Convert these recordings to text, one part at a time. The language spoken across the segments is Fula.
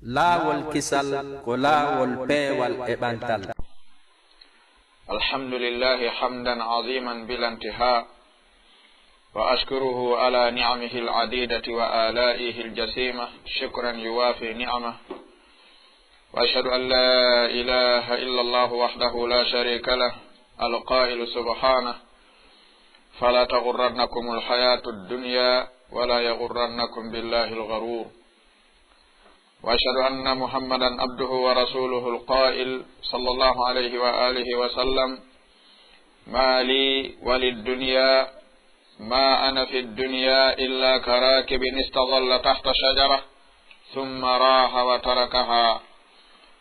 laawol kisal ko laawol peewal e ɓantal. alhamdulillahi hamdan aziman bila intiha wa ashkuruhu ala ni'amihi al-adidati wa ala'ihi al-jasima shukran yuwafi ni'amah wa ashhadu an la ilaha illa Allah wahdahu la sharika lah al-qailu subhanahu fala taghurrannakum al-hayatu ad-dunya wa la yaghurrannakum billahi al-gharur. وأشهد أن محمدا عبده ورسوله القائل صلى الله عليه وآله وسلم ما لي وللدنيا ما أنا في الدنيا إلا كراكب استظل تحت شجرة ثم راح وتركها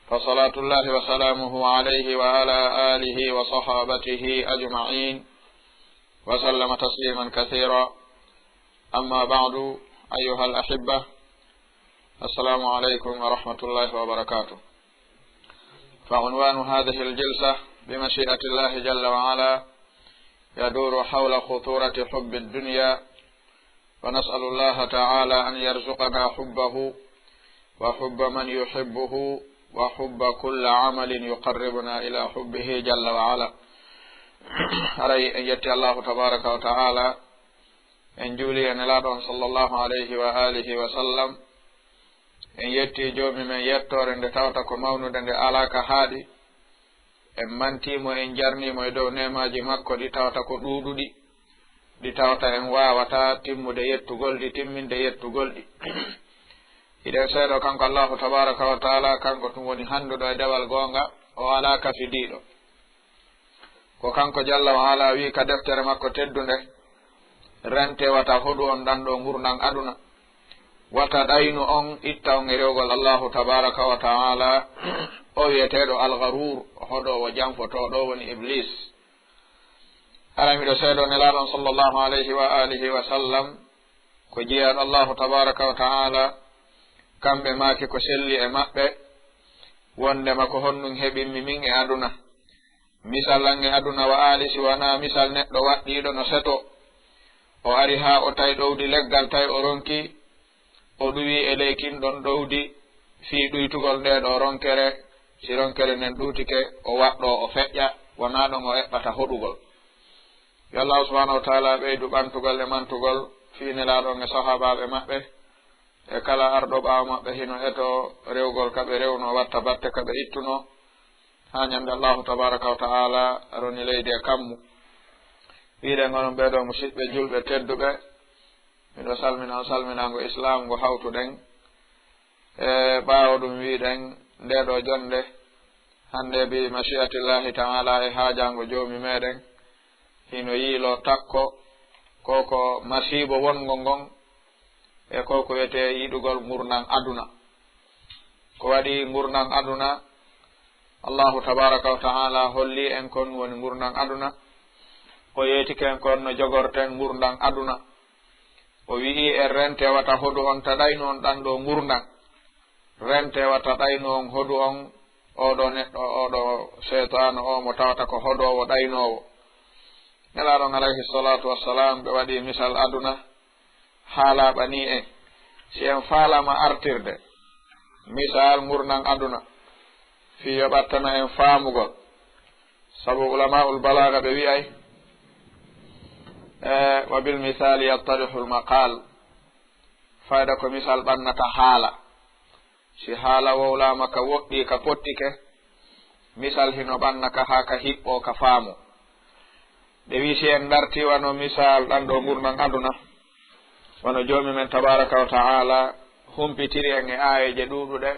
فصلاة الله وسلامه عليه وعلى آله وصحابته أجمعين وسلم تسليما كثيرا. أما بعد أيها الأحبة، السلام عليكم ورحمة الله وبركاته. فعنوان هذه الجلسة بمشيئة الله جل وعلا يدور حول خطورة حب الدنيا، ونسأل الله تعالى أن يرزقنا حبه وحب من يحبه وحب كل عمل يقربنا إلى حبه جل وعلا. أري أن يتي الله تبارك وتعالى أن جولي أن لا صلى الله عليه وآله وسلم en yetti joomi men yettore nde tawta ko mawnude nde alaka haaɗi, en mantimo en jarnimo e dow nemaji makko ɗi tawta ko ɗuuɗuɗi, ɗi tawta en wawata timmude yettugol ɗi, timminde yettugol ɗi. iɗen seeɗo kanko Allahu tabaraka wa taala, kanko tum woni handuɗo e dewal gonga, o ala kafidiɗo. ko kanko jalla wa ala wi ka deftere makko teddunde, rente wata hoɗu on ɗan ɗo gurnan aduna, wata ɗaynu on itta on e rewgol Allahu tabaraka wa taala. o wiyeteɗo algarur, hoɗowo janfotoɗo woni iblis. ara miɗo seeɗo nelaɗon sallllahu alayhi wa alihi wa sallam ko jeeyaɗo Allahu tabaraka wa taala, kamɓe maaki ko selli e maɓɓe wondema ko honnum heɓinmi min e aduna. misal an e aduna wa ali si wona misal neɗɗo waɗɗiɗo no seto, o ari ha o tawi ɗowdi leggal, tawi o ronki o ɗuwi e leykin ɗon ɗowdi fii ɗuytugol nde ɗo ronkere. si ronkere nden ɗutike o waɗɗo o feƴƴa, wona ɗon o eɓɓata hoɗugol. yo Allah subhanahu wa taala ɓeydu ɓantugol e mantugol fii nelaɗon e sahabaɓe maɓɓe e kala arɗo ɓaawo maɓɓe hino eto rewgol kaɓe rewno, watta batte kaɓe ittuno ha ñamde Allahu tabaraka wa taala roni leydi e kammu. wiɗen onon ɓeɗo musidɓe julɓe tedduɓe, miɗo salmina on salminago islam ngo hawtuɗen e ɓaawo ɗum wiɗen ndeɗo jonde hande bi mashiatillahi taala e haajango joomi meɗen hino yiilo takko koko masibo wongo ngon e koko wiyete yiɗugol gurnan aduna. ko waɗi gurnan aduna, Allahu tabaraka wa taala holli en kon woni gurnan aduna, o yeetiken kon no jogorten gurnan aduna. o wi'i en rente wata hoɗu on taɗayno on ɗan ɗo gurnan, rente wata ɗayno on hoɗu on oɗo neɗɗo, oɗo cheytanu o mo tawata ko hoɗowo ɗaynowo. nelaɗon alayhi salatu wassalam ɓe waɗi misal aduna haalaɓani en. si en faalama artirde misal gurnan aduna fi yoɓattana en faamugol, sabu ulama'ul balaga ɓe wi'ay wa bil misali yattarihu lmaqal, fayda ko misal ɓannata haala. si haala wowlama ka woɗɗi ka pottike, misal hino ɓannaka ha ka hiɓɓo ka faamu. ɓe wi si en darti wano misal ɗan ɗo gurnan aduna, wono joomi men tabaraka wa taala humpitiri en e ayeje ɗuɗuɗe.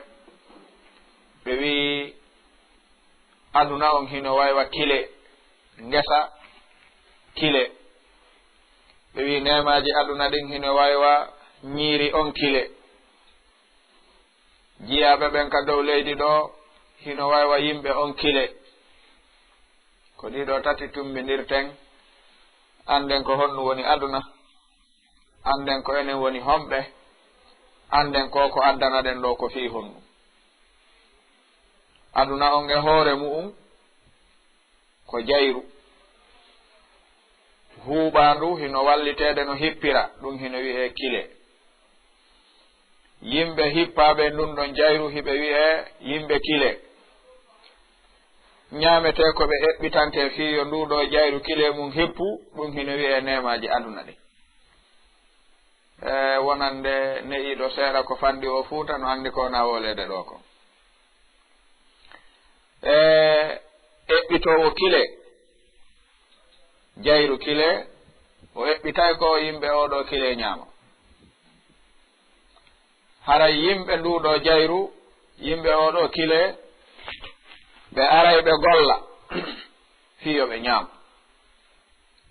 ɓe wi aduna on hino waywa kile, ngesa kile. ɓe wi nemaji aduna ɗin hino waywa ñiiri on kile. jiyaɓe ɓen ka dow leydi ɗo hino waywa yimɓe on kile. ko ɗiɗo tati tumbidirten, anden ko honɗum woni aduna, anden ko enen woni homɓe, anden ko addana ɗen ɗo ko fii honɗum. aduna on e hoore mu'um ko jayru, huuɓandu hino wallitede no hippira, ɗum hino wi'e kile. yimɓe hippaɓe ndun ɗon jayru hiɓe wi'e yimɓe kile ñamete ko ɓe eɓɓitante fiyo nduɗo jayru kile mum hippu ɗum hino wi'e nemaji aduna ɗi wonande ne'iɗo seeɗa ko fandi o fuuta no andi ko na wolede ɗo ko eɓɓitowo kile jayru kile o eɓɓitay ko yimɓe oɗo kile ñaama haray yimɓe nduɗo jayru yimɓe oɗo kile ɓe aray ɓe golla fiyo ɓe ñaama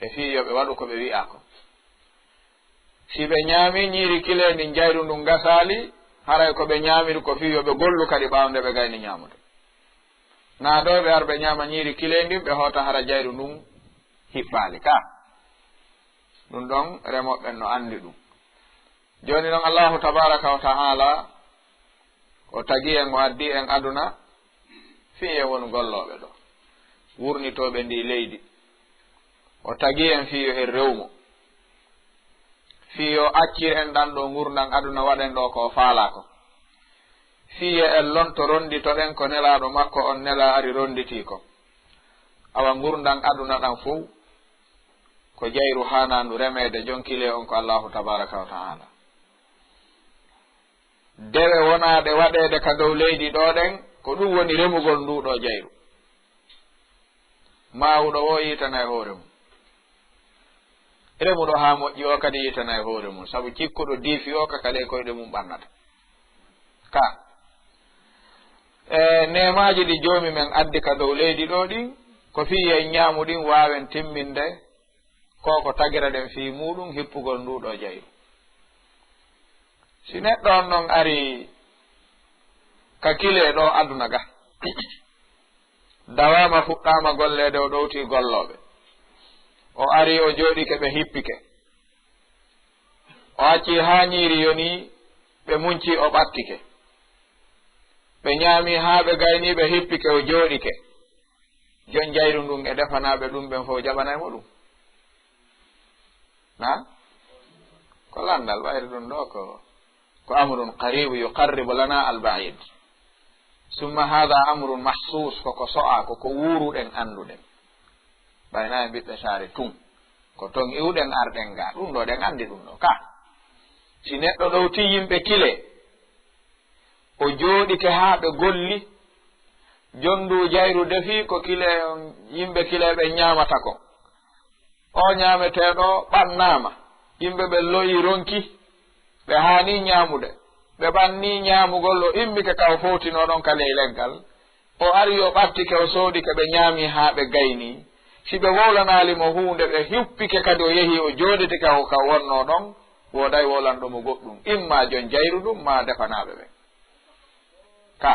e fiyo ɓe waɗu ko ɓe wi'a ko si ɓe ñaami ñiiri kile ndin jayru ndun gasali haray ko ɓe ñaamiri ko fiyo ɓe gollu kadi ɓawnde ɓe gayni ñaamude na ɗo ɓe ar ɓe ñaama ñiiri kile ndin ɓe hoota hara jayru ndun hiɓɓaali ka ɗum ɗon remoɓɓen no anndi ɗum joni noon allahu tabaraka wa ta'ala o tagi en o addi en aduna fiye won golloɓe ɗo wurnitoɓe ndi leydi o tagi en fiyo en rewmo fiyo accir en ɗan ɗo gurdan aduna waɗen ɗo ko faala ko fiye en lonto ronditoɗen ko nelaɗo makko on nela ari ronditi ko awa gurdan aduna ɗan fof ko jayru hanandu remede jonkile on ko allahu tabaraka wa ta'ala dewe wonade waɗede ka dow leydi ɗo ɗen ko ɗum woni remugol nduɗo jayru mawɗo o yitana e hoore mum remuɗo ha moƴƴi o kadi yitana e hoore mum saabu cikkuɗo diifi o ka kale koyɗe mum ɓannata ka nemaji ɗi joomi men addi ka dow leydi ɗo ɗin ko fiye ñaamu ɗin wawen timminde ko tagira ɗen fi muɗum hippugol nduɗo jayru si neɗɗo on noon ari ka kile ɗo aduna ga dawama fuɗɗama gollede o ɗowti golloɓe o ari o jooɗike ɓe hippike o acci ha ñiiri yoni ɓe munci o ɓattike ɓe ñaami ha ɓe gayni ɓe hippike o jooɗike jon jayru ndun e defanaɓe ɗum ɓen fof jaɓanaymo ɗum na ko landal ɓayri ɗum ɗo ko amrun qaribu yuqarribu lana albaid summa hada amrun mahsus koko so'a koko wuruɗen anduɗen ɓayna e ɓiɓɓe saare tun ko ton iwɗen arɗen ga ɗum ɗo ɗen andi ɗum ɗo ka si neɗɗo ɗowti yimɓe kile o jooɗike ha ɓe golli jondu jayru defi ko kile yimɓe kile ɓe ñamata ko o ñameteɗo ɓannama yimɓe ɓe loyi ronki ɓe haani ñaamude ɓe ɓanni ñaamugol o immike ka o fowtinoɗon ka ley leggal o ari o ɓattike o soodike ɓe ñaami haa ɓe gayni si ɓe wowlanaalimo huunde ɓe hippike kadi o yehi o jooditike o ka wonno ɗon wooday wolanɗomo goɗɗum imma jon jayru ɗum ma defanaaɓe ɓe ka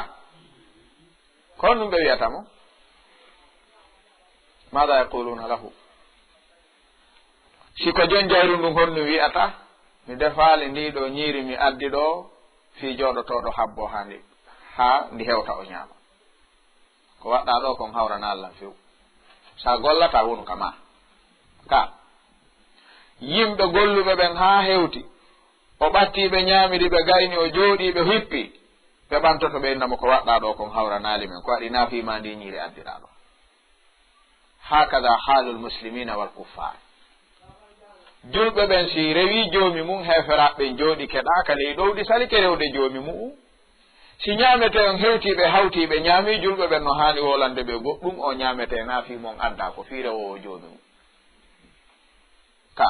kon ɗum ɓe wiyatamo mada yaquluna lahu siko jon jayru ndun honɗum wiyata mi defaali ndi ɗo ñiiri mi addi ɗo fi jooɗotoɗo habbo ha ndi hewta o ñaama ko waɗɗa ɗo kon hawrana Allah few sa gollata wonu ka ma ka yimɓe golluɓe ɓen ha hewti o ɓattiɓe ñaamiri ɓe gayni o jooɗi ɓe hippi ɓe ɓantoto ɓe innamo ko waɗɗa ɗo kon hawranali men ko waɗi naafima ndi ñiiri addiɗa ɗo hakada halul muslimina wal kuffar julɓe ɓen si rewi joomi mum heferaɓe jooɗi keɗaka ley ɗowɗi sali ke rewde joomi mum si ñamete on hewtiɓe hawtiɓe ñaami julɓe ɓen no haani wolande ɓe goɗɗum o ñamete naafimon adda ko fi rewowo joomi mum ka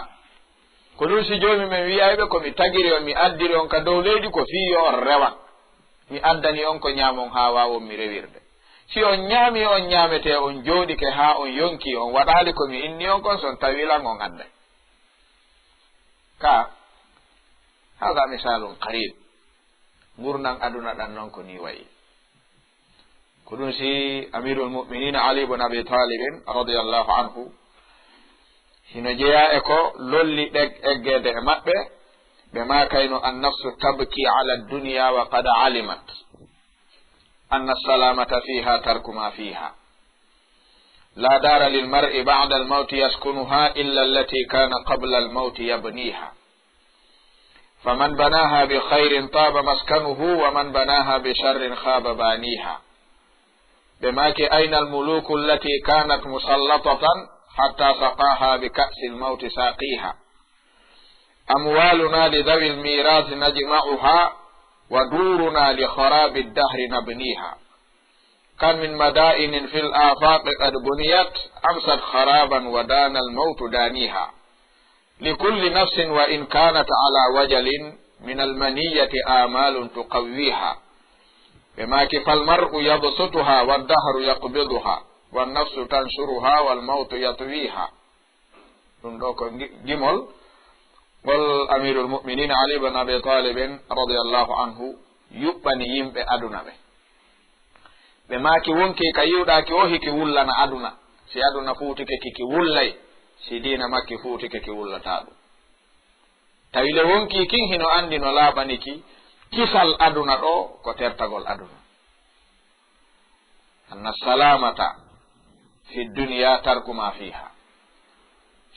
ko ɗum si joomi men wiyayɓe komi tagiri on mi addiri on ka dow leydi ko fiyo on rewan mi addani on ko ñamon ha wawon mi rewirde si on ñaami on ñamete on jooɗike ha on yonki on waɗali komi inni on kon son tawilan on adday ka hada misalun qarib gurnan aduna ɗan noon ko ni wayi ko ɗum si amirul mu'minina ali ibn abi talibin radiallahu anhu hino jeeya e ko lolli eggede e maɓɓe ɓe makayno annafsu tabki ala dunya wa qad alimat anna salamata fiha tarku ma fiha la dara lilmar'i ba'da almawti yaskunuha illa allati kana qabla almawti yabniha فمن بناها بخير طاب مسكنه ومن بناها بشر خاب بانيها بماك أين الملوك التي كانت مسلطة حتى سقاها بكأس الموت ساقيها أموالنا لذوي الميراث نجمعها ودورنا لخراب الدهر نبنيها كم من مدائن في الآفاق قد بنيت أمست خرابا ودان الموت دانيها لكل نفس وإن كانت على وجل من المنية آمال تقويها بماك فالمرء يبسطها والدهر يقبضها والنفس تنشرها والموت يطويها جمل والأمير المؤمنين علي بن أبي طالب رضي الله عنه يبني يمبي أدنى بماك ونكي كيودا كيوهي كي ولنا أدنى سي أدنى فوتك كي ولي si dina makki fuutike ki wullata ɗum tawile wonki kin hino andi no laaɓaniki kisal aduna ɗo ko tertagol aduna anna salamata fi dunya tarku ma fiha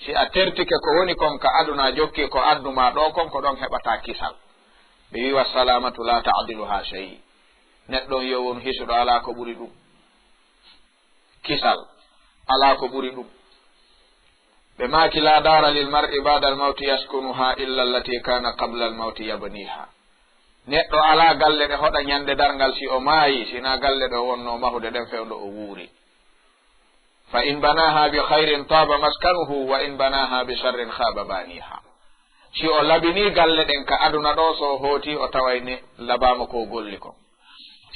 si a tertike ko woni kon ka aduna jokki ko adduma ɗo kon ko ɗon heɓata kisal ɓe wiwa salamatu la ta'diluha shay neɗɗon yo won hisuɗo ala ko ɓuri ɗum kisal ala ko ɓuri ɗum بماك لا دار للمرء بعد الموت يسكنها إلا التي كان قبل الموت يبنيها neɗɗo ala galle ɗe hoɗa ñande dargal si o maayi sina galle ɗo wonno mahude ɗen fewɗo o wuuri fa in banaha bi khairin taba maskanuhu wa in banaha bi sharrin khaba baniha si o labini galle ɗen ka aduna ɗo so hooti o tawayne labama ko golli kon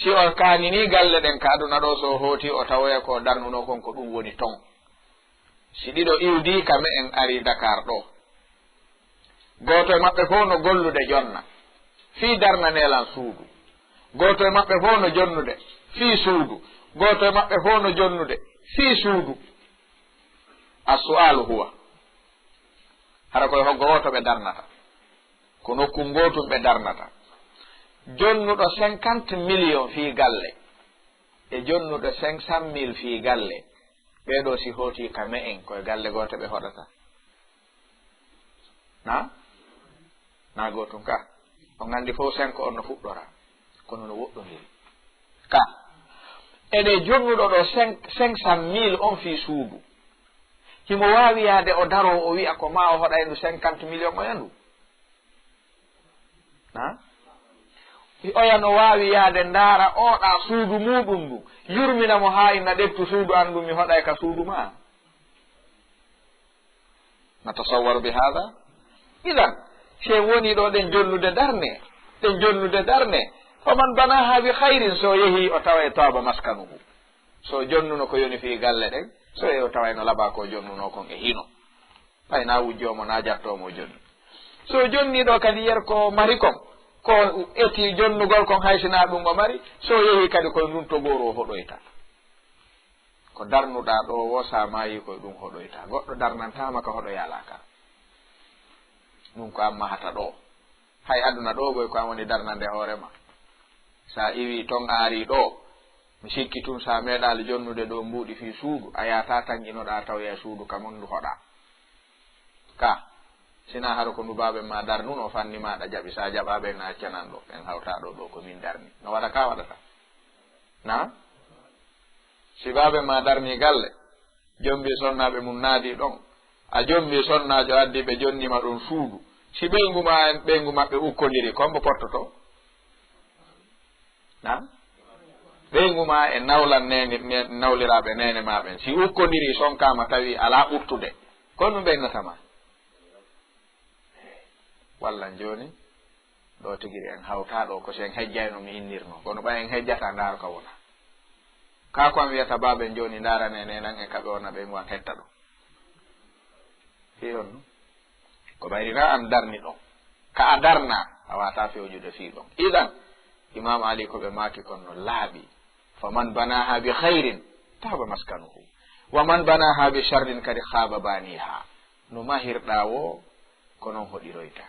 si o kanini galle ɗen ka aduna ɗo so hooti o tawoya ko darnuno kon ko ɗum woni ton si ɗiɗo iwdi kame en ari Dakar ɗo goto e maɓɓe fof no gollude jonna fii darnanelan suudu goto e maɓɓe fof no jonnude fii suudu goto e maɓɓe fof no jonnude fii suudu as-su'alu huwa hara koye hoggo woto ɓe darnata ko nokku ngotum ɓe darnata jonnuɗo 50 millions fii galle e jonnuɗo 500 000 fii galle ɓeɗo si hooti kame en koye galle goto ɓe hoɗata na gotum ka on gandi fof 5 on no fuɗɗora kono no woɗɗodiri ka ene jonnuɗo ɗo 500 000 on fi suudu himo wawi yaade o daro o wi'a ko ma o hoɗa endu 50 millions o yandu oyano wawi yaade ndaara oɗa suudu muɗum ndu yurminamo ha ina ɗeftu suudu an ɗum mi hoɗay ka suudu ma natasawwaru bi hada idan se woni ɗo ɗen jonnude darne faman banaha bi khairin so yehi o tawa e taba maskanuhu so jonnuno ko yoni fi galle ɗen so yehi o tawa no laba ko jonnuno kon e hino pay na wujjomo na jattomo jonni so jonniɗo kadi yer ko mari kon ko eti jonnugol kon haysina ɗum o mari so yehi kadi koye ndun to goro o hoɗoyta ko darnuɗa ɗo wo sa mayi koye ɗum hoɗoyta goɗɗo darnantama ka hoɗoyalaka ɗum ko an mahata ɗo hay aduna ɗo boy ko an woni darnande hoorema sa iwi ton aari ɗo mi sikki tun sa meeɗali jonnude ɗo mbuuɗi fi suudu a yata tan inoɗa tawya suudu kamon ndu hoɗa ka sina haro ko ndubaɓe ma darnuno fanni maɗa jaɓi sa jaɓaɓe na accanan ɗo en hawtaɗo ɗo ko min darni no waɗa ka waɗata na si baɓe ma darni galle jombi sonnaɓe mum naadi ɗon a jombi sonnajo addi ɓe jonnima ɗon suudu si ɓeygu ma en ɓeygu maɓɓe ukkodiri kombo pottoto na ɓeygu ma e nawlan nawliraɓe nene maɓen si ukkodiri sonkama tawi ala ɓurtude kon ɗum ɓennatama wallan joni ɗo tigiri en hawtaɗo ko sen hejjayno mi innirno kono ɓay en hejjata ndaaro ka wona ka ko am wiyata baɓen joni ndarane nenan e kaɓe wona ɓe wan hetta ɗo fiyon ko ɓayrina an darni ɗon ka a darna a wata fewjude fi ɗon idan imam ali ko ɓe maki kon no laaɓi faman banaha bi khairin taba maskanuhu wa man banaha bi sharrin kadi khaba baniha no mahirɗa wo ko noon hoɗiroyta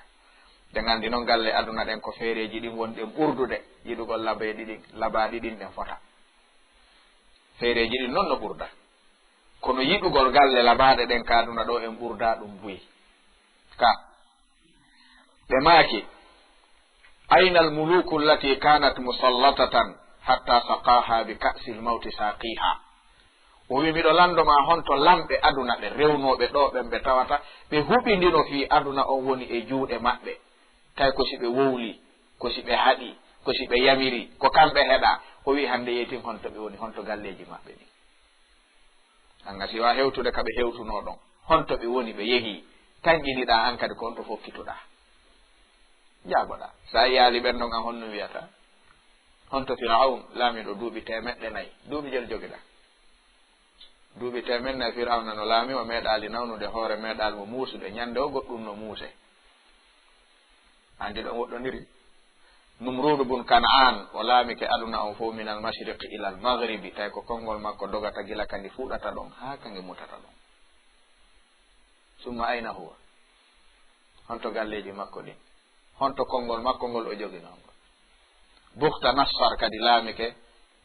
de gandi noon galle aduna ɗen ko feereji ɗin wonɗen ɓurdude yiɗugol labaɗi ɗin ɗen fota feereji ɗin noon no ɓurda kono yiɗugol galle labaɗe ɗen ka aduna ɗo en ɓurda ɗum buyi ka ɓe maaki ayna almuluku allati kanat musallatatan hatta saqaha bi ka'sil mawti saqiha. O wi miɗo landoma honto lamɓe aduna ɓe rewnoɓe ɗo ɓen ɓe tawata ɓe huɓidino fi aduna on woni e juuɗe maɓɓe, tawi ko si ɓe wowli, ko si ɓe haɗi, ko si ɓe yamiri, ko kamɓe heɗa. O wi hande yeetin honto ɓe woni, honto galleji maɓɓe ɗi. anga siwa hewtude kaɓe hewtuno ɗon, honto ɓe woni ɓe yeehi, tanƴiniɗa an kadi ko honto fokkituɗa jaagoɗa. sa yaali ɓen ɗon an honno wiyata. honto Firaun laamiɗo duuɓi 400, duuɓi jel jogiɗa duuɓi 400 Firauna no laami o meeɗali nawnude hoore meeɗal mo muusude ñande o goɗɗum no muuse. andi ɗon woɗɗodiri. Numrudu bun Kan'an o laamike aduna on fof min al mashriqi ila al maghribi, tawi ko konngol makko dogata gila kandi fuɗata ɗon haa kange mutata ɗon. summa ayna huwa, honto galleji makko ɗin, honto konngol makko ngol o joginongo. Bukhta Nassar kadi laamike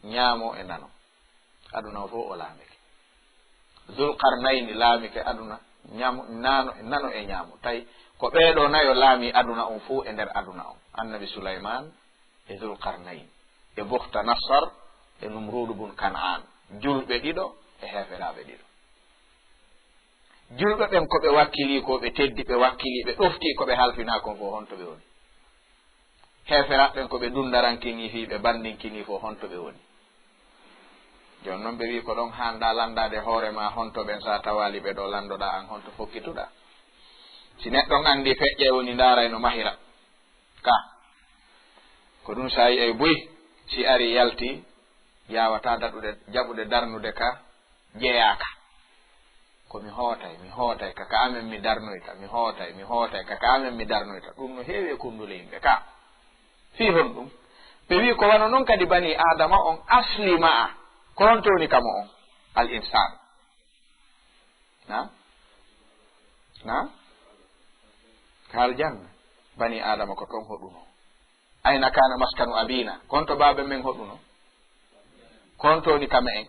ñaamo e nano, aduna o fof o laamike. Zulqarnayni laamike aduna nano e ñaamo, tawi ko ɓeeɗo nayo laami aduna on fof e nder aduna on. Annabi Sulayman e Zulqarnayn e Bukhta Nassar e Numrudu bun Kan'an, julɓe ɗiɗo e heeferaɓe ɗiɗo. julɓe ɓen ko ɓe wakkili ko ɓe teddi ɓe wakkili ɓe ɗofti ko ɓe halfina kon fof honto ɓe woni. heeferaɓe ɓen ko ɓe dundarankini fi ɓe bandinkini fof honto ɓe woni. joni noon ɓe wi ko ɗon handa landade hoorema honto ɓen sa tawali ɓe ɗo landoɗa an honto fokkituɗa. si neɗɗon andi feƴƴe woni ndaray no mahira ka ko ɗum sa yi ay boyi si ari yalti yawata jaɓude darnude ka jeeyaka ko mi hootay kaka amen mi darnoyta mi hootay kaka amen mi darnoyta. ɗum no heewi e kundule yimɓe ka fi hon ɗum ɓe wi ko wano noon kadi bani adama on asli ma'a ko honto woni kamo on al insan na kal janna bani adama ko ton hoɗuno. ayna kana maskanu abina, konto baabe men hoɗuno, konto woni kame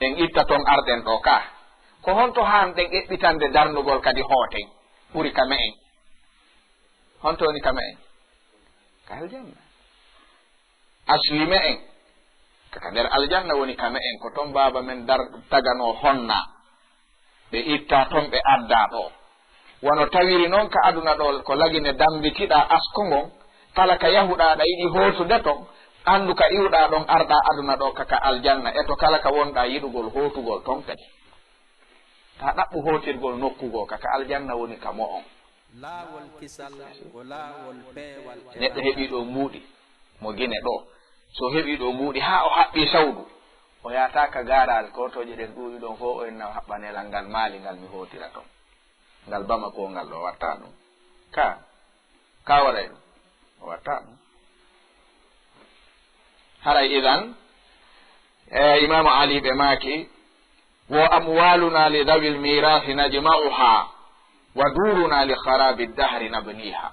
en itta ton arɗen ɗo ka ko honto hanɗen eɓɓitande darnugol kadi hooten ɓuri kame en, honto woni kame en ka aljanna. aslime en kaka nder aljanna woni kame en, ko ton baaba men tagano honna ɓe itta ton ɓe adda ɗo. wono tawiri noon ka aduna ɗo ko lagine dambitiɗa asko ngon, kala ka yahuɗa ɗa yiɗi hootude ton andu ka iwɗa ɗon arɗa aduna ɗo kaka aljanna, e to kala ka wonɗa yiɗugol hootugol ton kadi ta ɗaɓɓu hootirgol nokkugo kaka aljanna woni ka mo on. laawol kisal ko laawol peewal. neɗɗo heɓi ɗo muuɗi mo gine ɗo, so heɓi ɗo muuɗi ha o haɓɓi sawdu o yata ka garal kotoje ɗen ɗuuɗi ɗon fof o enna haɓɓanelal ngal maali ngal mi hootira ton ngal bama ko ngal ɗo watta ɗum ka waɗay ɗum o watta ɗum. haray idan imamu ali ɓe maaki wo amwaluna li dawil mirasi najma'uha wa duruna li kharabi dahri nabniha.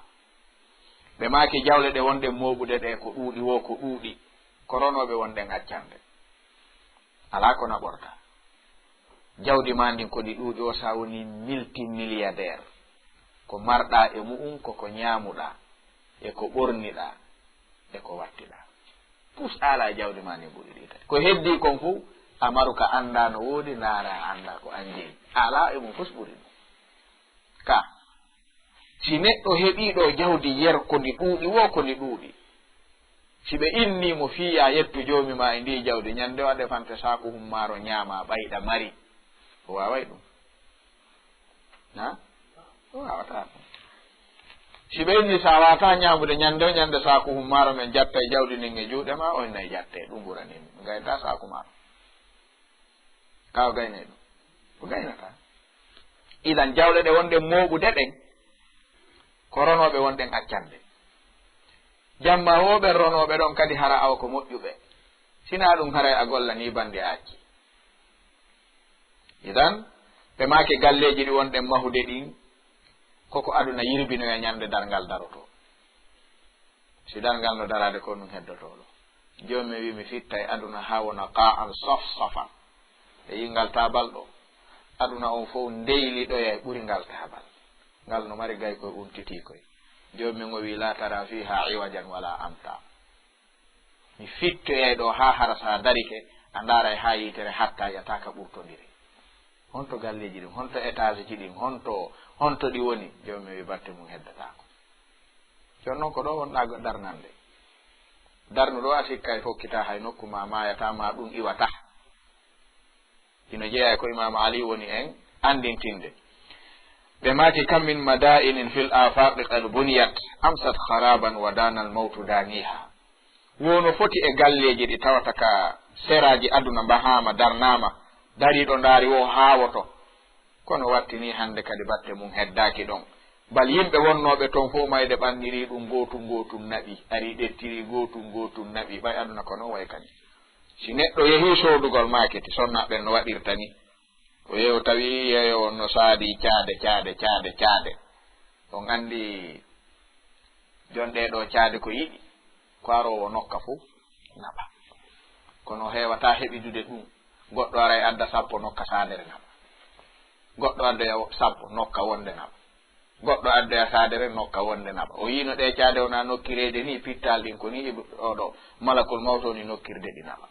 ɓe maaki jawle ɗe wonɗen moɓude ɗe ko ɗuuɗi wo ko ɗuuɗi, koronoɓe wonɗen accande ala ko naɓorta. jawdi ma ndin ko ɗi ɗuuɗi o sa woni multimilliardaire, ko marɗa e mu'um koko ñaamuɗa e ko ɓorniɗa e ko wattiɗa pus ala jawdi ma ndin ɓuri ɗi tati. ko heddi kon fu amaru ka anda no woodi ndaara anda ko anjeyi ala e mum pus ɓuri ɗum ka. si neɗɗo heɓiɗo jawdi yer ko ndi ɗuuɗi wo ko ndi ɗuuɗi, si ɓe innimo fiya yettu joomi ma e ndi jawdi ñande o defante saku hummaro ñaama ɓayɗa mari, o waway ɗum o wawata ɗum. si ɓe inni sa wata ñamude ñande o ñande saku hummaro men jatta e jawdi ndin e juuɗe ma o innayi jatte ɗum ɓuranimi gayta saku maro ka o gaynay ɗum o gaynata. idan jawle ɗe wonɗen moɓude ɗen ko ronoɓe wonɗen accande. jamma woɓen ronoɓe ɗon kadi hara awa ko moƴƴuɓe, sina ɗum haray a gollani bande acci. idan ɓe maake galleji ɗi wonɗen mahude ɗin koko aduna yirbinoya ñande dargal daroto. si dargal no darade ko ɗum heddotoɗo. joni mi wi mi fitta e aduna ha wona qa'an safsafa e yingal tabal ɗo aduna on fof ndeyliɗoya e ɓuri ngal tabal ngal no mari gay koye untiti koye joomum o wi la tara fiha iwajan wala amta mi fittoyay ɗo ha hara sa darike a ndaray ha yitere hatta yataka ɓurtodiri honto galleji ɗin honto étage ji ɗin honto ɗi woni joomum wi batte mum heddatako jon noon ko ɗo wonɗa darnande darnu ɗo a sikkay fokkita hay nokku ma mayata ma ɗum iwata ino jeeya ko imam ali woni en andintinde ɓe mati kam min madainin fil afaqi qad buniyat amsat kharaban wa dana al mawtu daniha wono foti e galleji ɗi tawata ka seraji aduna mbahama darnama dariɗo ndaari o hawoto kono wattini hande kadi batte mum heddaki ɗon bal yimɓe wonnoɓe toon fo mayde ɓanniri ɗum gotum naɓi ari ɗettiri gotum naɓi ɓay aduna ko noon way kadi si neɗɗo yehi sodugol maketi sonnaɓen no waɗirta ni o yeho tawi yeyo no saadi caade on andi jonɗe ɗo caade ko yiɗi ko arowo nokka fo naɓa kono hewata heɓidude ɗum goɗɗo ara e adda sappo nokka sadere naɓa goɗɗo adda 10 nokka wonde naɓa goɗɗo adda sadere nokka wonde naɓa o yino ɗe caade wona nokkirede ni pittal ɗin ko ni oɗo malakul mawto ni nokkirde ɗi naɓa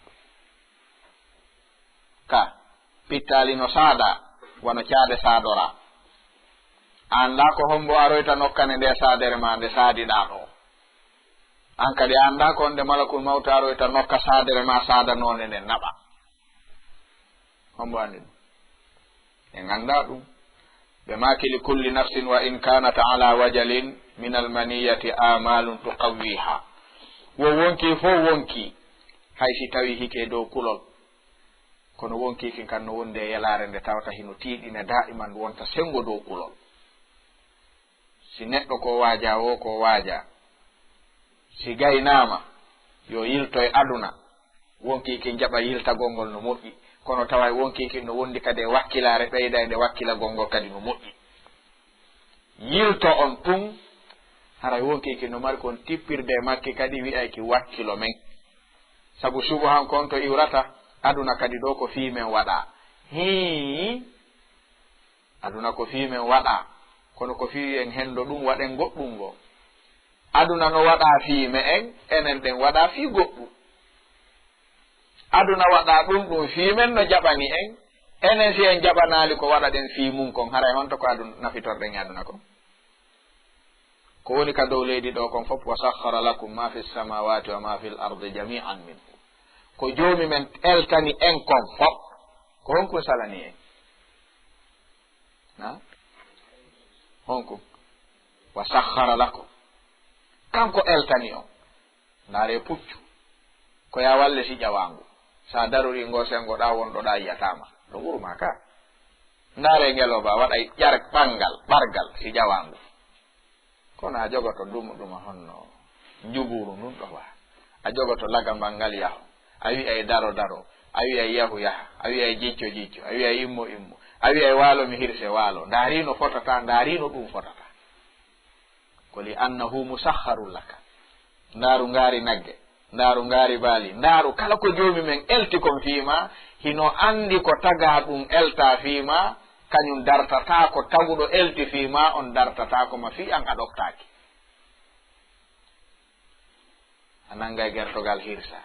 ka pittali no saada wono caade saadora anda ko hombo aroyta nokkane nde sadere ma nde saadiɗa ɗo an kadi anda ko nde malakul mawto aroyta nokka sadere ma saadanone nden naɓa hombo andi ɗum en anda ɗum ɓe maki li kulli nafsin wa in kanat ala wajalin min almaniyati amalun tuqawwiha wo wonki fo wonki hay si tawi hike dow kulol kono wonkikin kan no wonde yelare nde tawata hino tiiɗine da'iman wonta sengo dow kulol si neɗɗo ko waaja wo ko waaja si gaynama yo yilto e aduna wonkikin jaɓa yiltagol ngol no moƴƴi kono tawa wonkikin no wondi kadi e wakkilare ɓeyda e nde wakkilagol ngol kadi no moƴƴi yilto on tun haray wonkikin no mari kon tippirde makki kadi wi'ayki wakkilo men sabu subu han kon to iwrata aduna kadi ɗo ko fiimen waɗa aduna ko fiimen waɗa kono ko fii en hendo ɗum waɗen goɗɗum ngo aduna no waɗa fiime en enen ɗen waɗa fii goɗɗum aduna waɗa ɗum fiimen no jaɓani en enen si en jaɓanali ko waɗa ɗen fii mum kon haray honto ko aduna nafitorɗen e aduna kon ko woni ka dow leydi ɗo kon fof wa sakhara lakum ma fi samawati wa ma fi l ardi jami'an min ko joomi men eltani en kon fof ko honkum salani en na honkum wa sakhara lakum kanko eltani on ndaare puccu ko ya walle si ƴawangu sa darori ngo sengoɗa wonɗoɗa yiyatama ɗo wurma ka ndaare ngeloba waɗa ƴar ɓargal si ƴawangu kono a jogoto ɗuma honno juburu ndun ɗo wa a jogoto lagambal ngal yaho a wi'ay daro a wi'ay yahu yaha a wi'ay jicco a wi'ay immo a wi'ay waalo mi hirse waalo ndaarino fotata ndaarino ɗum fotata ko li annahu musakharun laka ndaaru ngaari nagge ndaaru ngaari baali ndaaru kala ko joomi men elti kon fiima hino andi ko taga ɗum elta fiima kañum dartata ko taguɗo elti fiima on dartata ko ma fi an a ɗoftaaki a nanga gertogal hirsa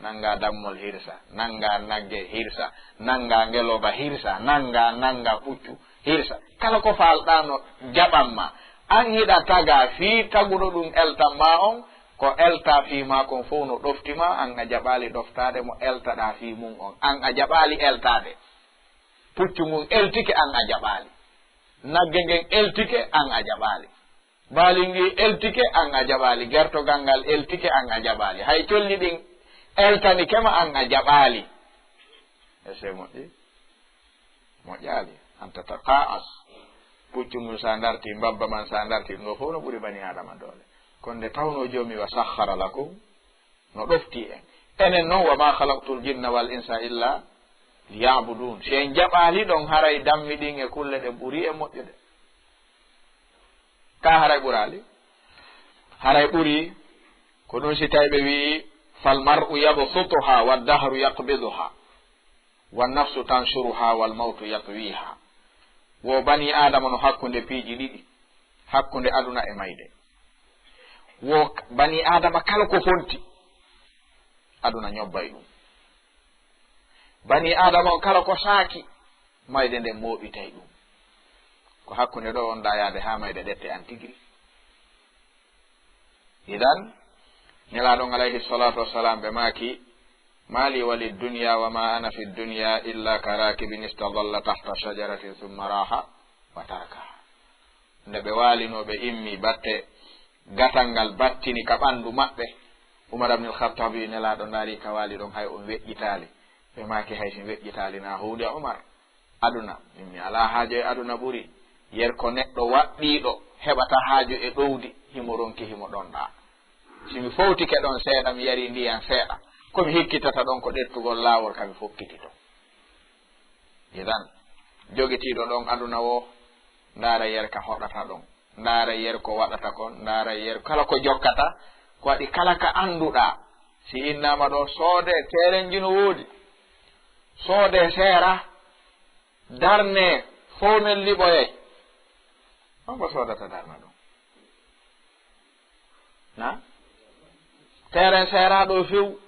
nanga dammol hirsa nanga nagge hirsa nanga ngeloba hirsa nanga puccu hirsa kala ko falɗano jaɓanma an hiɗa taga fi taguɗo ɗum eltanma on ko elta fiima kon fof no ɗoftima an a jaɓali ɗoftade mo eltaɗa fi mum on an a jaɓali eltade puccu mum eltike an a jaɓali nagge ngen eltike an a jaɓali baali ngi eltike an a jaɓali gertogal ngal eltike an a jaɓali hay colli ɗin eltani kema an a jaɓali ese moƴƴi moƴƴali anta taqa'as puccu mum sa darti mbabba man sa darti ngo fof no ɓuri bani adama doole kono nde tawno joomi wa sakhara lakum no ɗofti en enen noon wa ma khalaqtul jinna wal insa illa liya'budun si en jaɓali ɗon haray dammi ɗin e kulle ɗen ɓuri e moƴƴude ka haray ɓurali haray ɓuri ko ɗum si tawi ɓe wi fal mar'u yabsutuha wa dahru yaqbiduha wa nafsu tanshuruha wal mawtu yatwiha wo bani adama no hakkunde piiji ɗiɗi hakkunde aduna e mayde wo bani adama kala ko fonti aduna ñobbay ɗum bani adama o kala ko saaki mayde nden moɓitay ɗum ko hakkunde ɗo on ɗa yaade ha mayde ɗette an tigri idan nelaɗon alayhi salatu wassalam ɓe maaki mali wali dunya wa ma ana fi dunya illa ka rakibin istadalla tahta shajaratin thumma raha wa tarakaha nde ɓe walinoɓe immi batte gatal ngal battini ka ɓandu maɓɓe umar abne alkhattabi nelaɗo ndaari ka wali ɗon hay on weƴƴitali ɓe maaki hay sin weƴƴitali na hunde umar aduna mimmi ala haajo e aduna ɓuuri yer ko neɗɗo waɗɗiɗo heɓata haajo e ɗowdi himo ronki himo ɗonɗa simi fowtike ɗon seeɗa mi yari ndiyan seeɗa komi hikkitata ɗon ko ɗettugol laawol kami fokkitito idan jogitiɗo ɗon aduna wo ndaara yer ka hoɗata ɗon ndaara yer ko waɗata kon ndaara yer kala ko jokkata ko waɗi kala ka annduɗa si innama ɗo soode terenji no woodi soode seera darne fownel liɓoyey on ko soodata darna ɗum na terrain seeraɗo few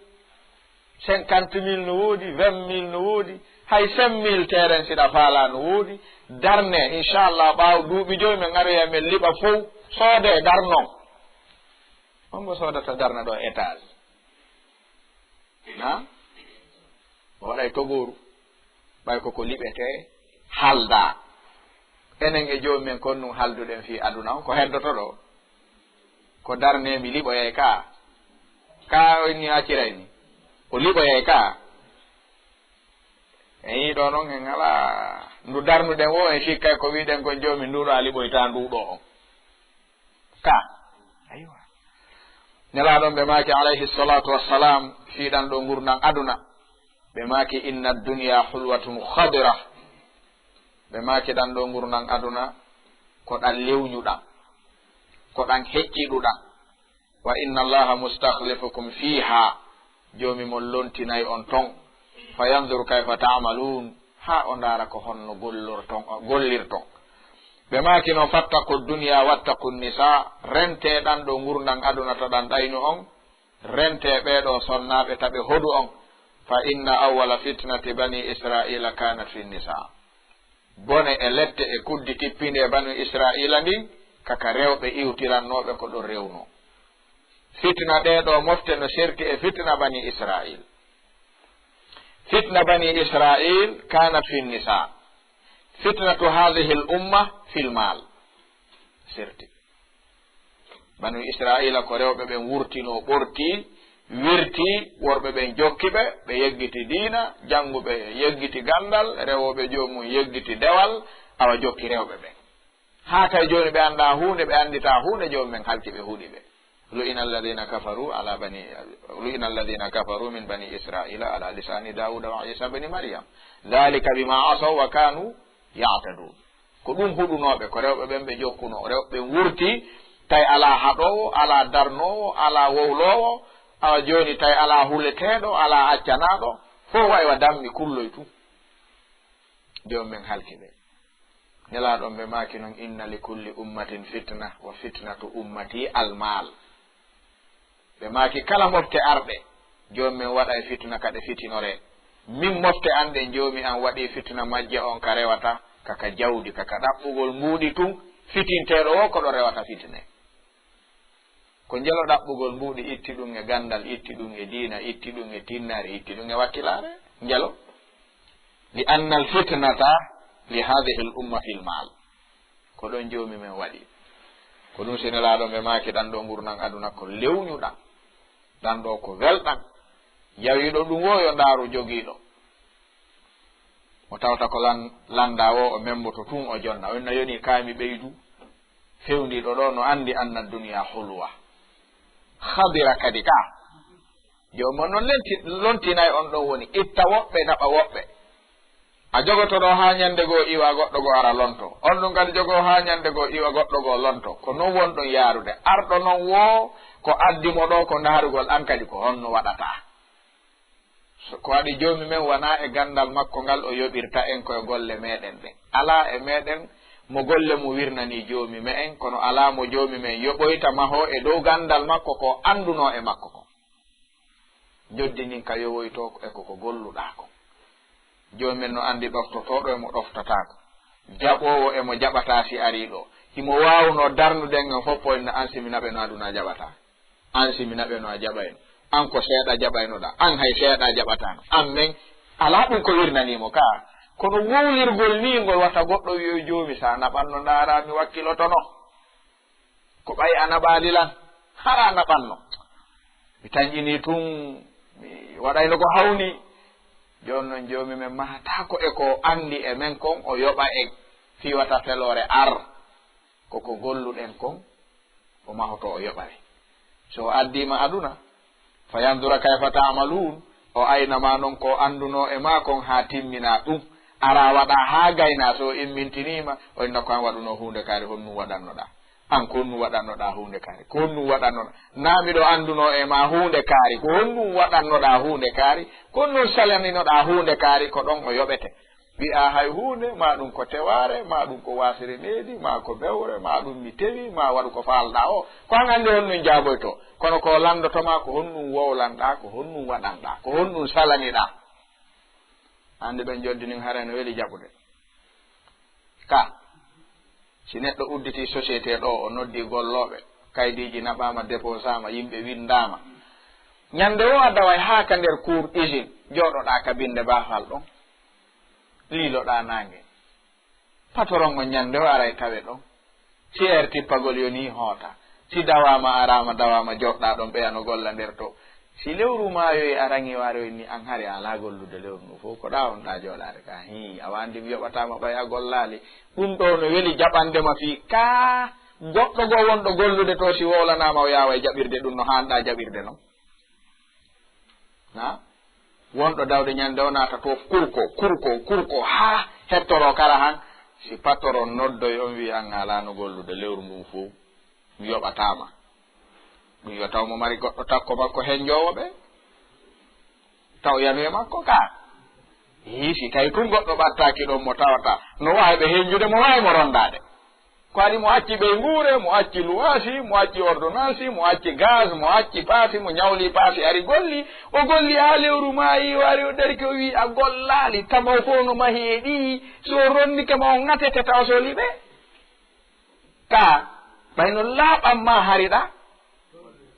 50 000 no woodi 20 000 no woodi hay 5 000 terrain siɗa faala no woodi darne inchallah ɓaaw duuɓi joyi min garoya min liɓa fof soode darnon on mo soodata darna ɗo étage na o waɗay togoru ɓay koko liɓete halda enen e joomi men kon num halduɗen fi aduna on ko heddoto ɗo ko darne mi liɓoyay ka ni acciray ni o liɓoyay ka eyi ɗo noon en ala ndu darnuɗen wo en sikkay ko wiɗen kon joomi nduɗo a liɓoyta nduɗo on ka aywa nelaɗon ɓe maaki alayhi salatu wassalam fiiɗan ɗo gurnan aduna ɓe maaki inna dunya hulwatun khadira ɓe maaki ɗan ɗo gurnan aduna ko ɗan lewñuɗan ko ɗan hecciɗuɗan wa inna allaha mustakhlifukum fiha joomi mon lontinayi on ton fa yandur kayfa ta'malun ha o ndaara ko honno gollirton ɓe maaki noon fattaku dunya wattaku nisa rente ɗan ɗo gurnan aduna to ɗan ɗaynu on rente ɓeɗo sonnaɓe taɓe hodu on fa inna awwala fitnati bani israila kanat fi nisa bone e lette e kuddi kippinde e bani israila ndin kaka rewɓe iwtirannoɓe ko ɗon rewno fitna ɗeɗo mofte no serti e fitna bani israil fitna bani israil kanat fi nisa fitnatu hadhihi l umma fil mal serti bani israila ko rewɓe ɓen wurtino ɓorti wirti worɓe ɓen jokkiɓe ɓe yeggiti diina jannguɓe yeggiti gandal rewoɓe jomum yeggiti dewal awa jokki rewɓe ɓen ha kay joni ɓe anda hunde ɓe andita hunde jomu men halti ɓe huuɗi ɓe lu'ina alladina kafaru min bani israila ala lisani dauda wa isa bani maryam dhalika bima asaw wa kanu ya'tadun ko ɗum huɗunoɓe ko rewɓe ɓen ɓe jokkuno rewɓe ɓen wurti tawi ala haɗowo ala darnowo ala wowlowo awa joni tawi ala huleteɗo ala accanaɗo fof wawi dammi kulloy tu joni men halki ɓe nelaɗon ɓe maki noon inna li kulli ummatin fitna wa fitnatu ummati almal ɓe maki kala mofte arɗe joni men waɗa e fitna kaɗe fitinore min mofte anɗe jomi an waɗi fitna majje on ka rewata kaka jawdi kaka ɗaɓɓugol mbuuɗi tun fitinteɗo o ko ɗo rewata fitine ko jelo ɗaɓɓugol mbuuɗi itti ɗum e gandal itti ɗum e diina itti ɗum e tinnare itti ɗum e wakkilare jelo li anna al fitnata li hadhihi l umma fil mal ko ɗon jomi men waɗi ko ɗum senelaɗo ɓe maki ɗan ɗo gurnan aduna ko lewñuɗan ɗan ɗo ko welɗan yawiɗo ɗum wo yo ndaaru jogiiɗo o tawta ko landa o memboto tun o jonna onna yoni kaami ɓeydu fewndiɗo ɗo no andi anna duniya hulwa khadira kadi ka jomon noon lontinayi on ɗon woni itta woɓɓe naɓa woɓɓe a jogotoɗo ha ñande goo iwa goɗɗo goo ara lonto on ɗum kadi jogo ha ñande goo iwa goɗɗo goo lonto ko non wonɗon yaarude arɗo noon wo ko addimo ɗo ko ndaarugol an kadi ko honno waɗata ko waɗi joomi men wona e gandal makko ngal o yoɓirta en koye golle meɗen ɗen ala e meɗen mo golle mo wirnani joomi me en kono alaa mo joomi men yoɓoyta maho e dow gandal makko ko anduno e makko ko joddinin ka yowoyto e koko golluɗa ko joomen no andi ɗoftotoɗo emo ɗoftatako jaɓowo emo jaɓata si ari ɗo himo wawno darnuden en foppo en an siminaɓe no aduna jaɓata an siminaɓe no a jaɓayno an ko seeɗa jaɓaynoɗa an hay seeɗa jaɓatano an men ala ɗum ko wirnanimo ka kono wowlirgol ni ngol watta goɗɗo wiyo joomi sa naɓanno ndaara mi wakkilotono ko ɓay a naɓalilan hara naɓanno mi tañƴini tun mi waɗayno ko hawni joni noon joomi men mahatako e ko andi e men kon o yoɓa en fiwata felore ar koko golluɗen kon o mahoto o yoɓare so addima aduna fa yandura kayfa ta'malun o aynama noon ko anduno e ma kon ha timmina ɗum ara waɗa ha gayna so immintinima o inna ko an waɗuno hunde kaari honnum waɗannoɗa an ko honnum waɗannoɗa hunde kaari ko honnum waɗannoɗa namiɗo anduno e ma hunde kaari ko honnum waɗannoɗa hunde kaari ko honnum salaninoɗa hunde kaari ko ɗon o yoɓete wi'a hay hunde ma ɗum ko teware ma ɗum ko wasiri needi ma ko bewre ma ɗum mi tewi ma waɗu ko falɗa o ko an andi honnum jaboyto kono ko landotoma ko honnum wowlanɗa ko honnum waɗanɗa ko honnum salaniɗa ande ɓen joddinin harano weli jaɓude ka si neɗɗo udditi société ɗo o noddi golloɓe kaydiji naɓama déposama yimɓe windama ñande o a daway ha ka nder cour usine joɗoɗa ka binde bafal ɗon liloɗa nangue patron o ñande o aray tawe ɗon si tippagol yoni hoota si dawama arama dawama joɗɗa ɗon ɓeyano golla nder to si lewru mayoyi arangi waroy ni an hari ala gollude lewru ndu fof ko ɗa wonɗa joɗade ka hi awa andi mi yoɓatama ɓay a gollali ɗum ɗo no weli jaɓandema fi ka goɗɗo go wonɗo gollude to si wowlanama o yawa e jaɓirde ɗum no hanɗa jaɓirde noon ha wonɗo dawde ñande o naata to kurko ha hettoro kala han si patoro noddoy on wi an alano gollude lewru ndum fof mi yoɓatama ɗum yo taw mo mari goɗɗo takko makko hen jowoɓe taw yanu e makko ka si tawi tun goɗɗo ɓattaki ɗon mo tawata no wawi ɓe henjude mo wawi mo rondade ko adi mo acci ɓey nguure mo acci luwasi mo acci ordonnance mo acci gaz mo acci paasi mo ñawli paasi ari golli o golli ha lewru mayi o ari o darki o wi a gollali tamaw fo no mahi e ɗi so ronnike ma o ŋatete taw so liɓe ka ɓayno laaɓanma hariɗa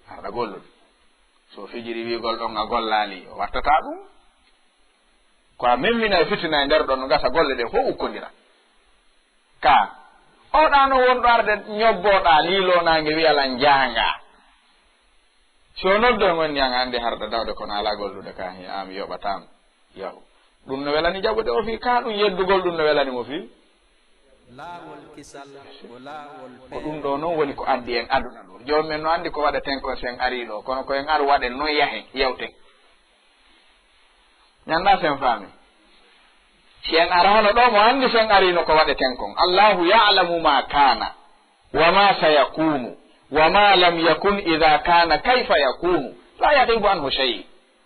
harɗa gollude so fijiri wigol ɗon a gollali o wattata ɗum ko a memmina e fitina e nder ɗon no gasa golle ɗe fof ukkodira ka oɗa no wonɗo arde ñobboɗa lilonangue wiyalan janga so noddo gonni an andi harɗa dawde kono ala gollude ka hi ami yoɓatama yahu ɗum no welani jaɓude o fi ka ɗum yeddugol ɗum no welani mo fi ko ɗum ɗo noon woni ko addi en aduna ɗo joni men no andi ko waɗeten ko sen ari ɗo kono ko en ar waɗen noon yahen yewten ñanda sen faami si en arano ɗo mo andi sen arino ko waɗeten kon allahu ya'lamu ma kana wa ma sayakunu wa ma lam yakun idha kana kayfa yakunu la yahibu anhu shay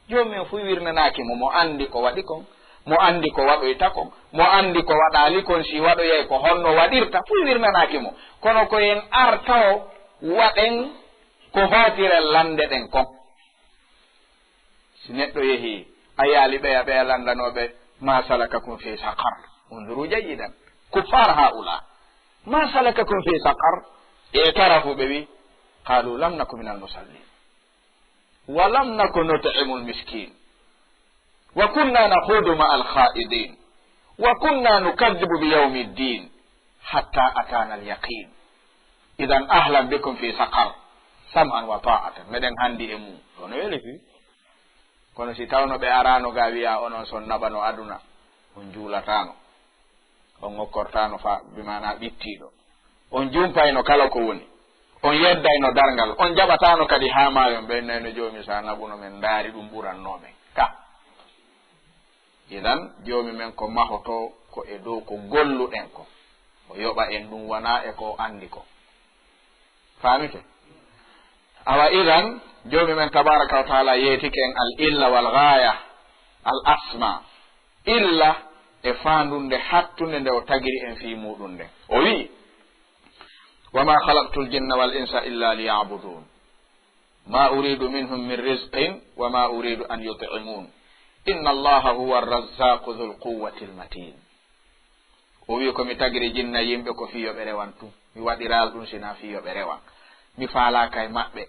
joni men fu wirnanaki mo andi ko waɗi kon mo andi ko waɗoyta kon mo andi ko waɗali kon si waɗoyay ko honno waɗirta fu wirnanaki mo kono ko en artawo waɗen ko hootire lande ɗen kon si neɗɗo yeehi a yaali ɓeya ɓeya landanoɓe ma salakakum fi saqar unduru jayidan kuffar haula ma salakakum fi saqar i'tarafu ɓe wi qalu lam naku min almusallin wa lam naku nut'imu almiskin wa kunna nakhudu ma alkha'idin wa kunna nukadibu biyawmi ddin hatta atana alyaqin idan ahlan bikum fi saqar sam'an wa ta'atan meɗen handi e mum ɗono weli fi kono si tawno ɓe arano ga wiya onon son naɓano aduna on juulatano on ngokkortano fa bimana ɓittiɗo on jumpayno kala ko woni on yeddayno dargal on jaɓatano kadi ha mayon ɓennayno joomi sa naɓuno men daari ɗum ɓurannomen ka idan joomi men ko mahoto ko e dow ko golluɗen ko o yoɓa en ɗum wona e ko andi ko famite awa idan joomi men tabaraka wa taala yeetiken al illa wal ghaya al asma illa e faandunde hattunde nde o tagiri en fii muɗum nde o wi wama halaqtu ljinna wal insa illa liyabudun ma uridu minhum min rizqin wama uridu an yutimun inna allaha huwa arrazzaqu dhul quwwati almatin o wi komi tagiri jinna yimɓe ko fiyoɓe rewan tum mi waɗiral ɗum sina fiyoɓe rewan mi faalaka e maɓɓe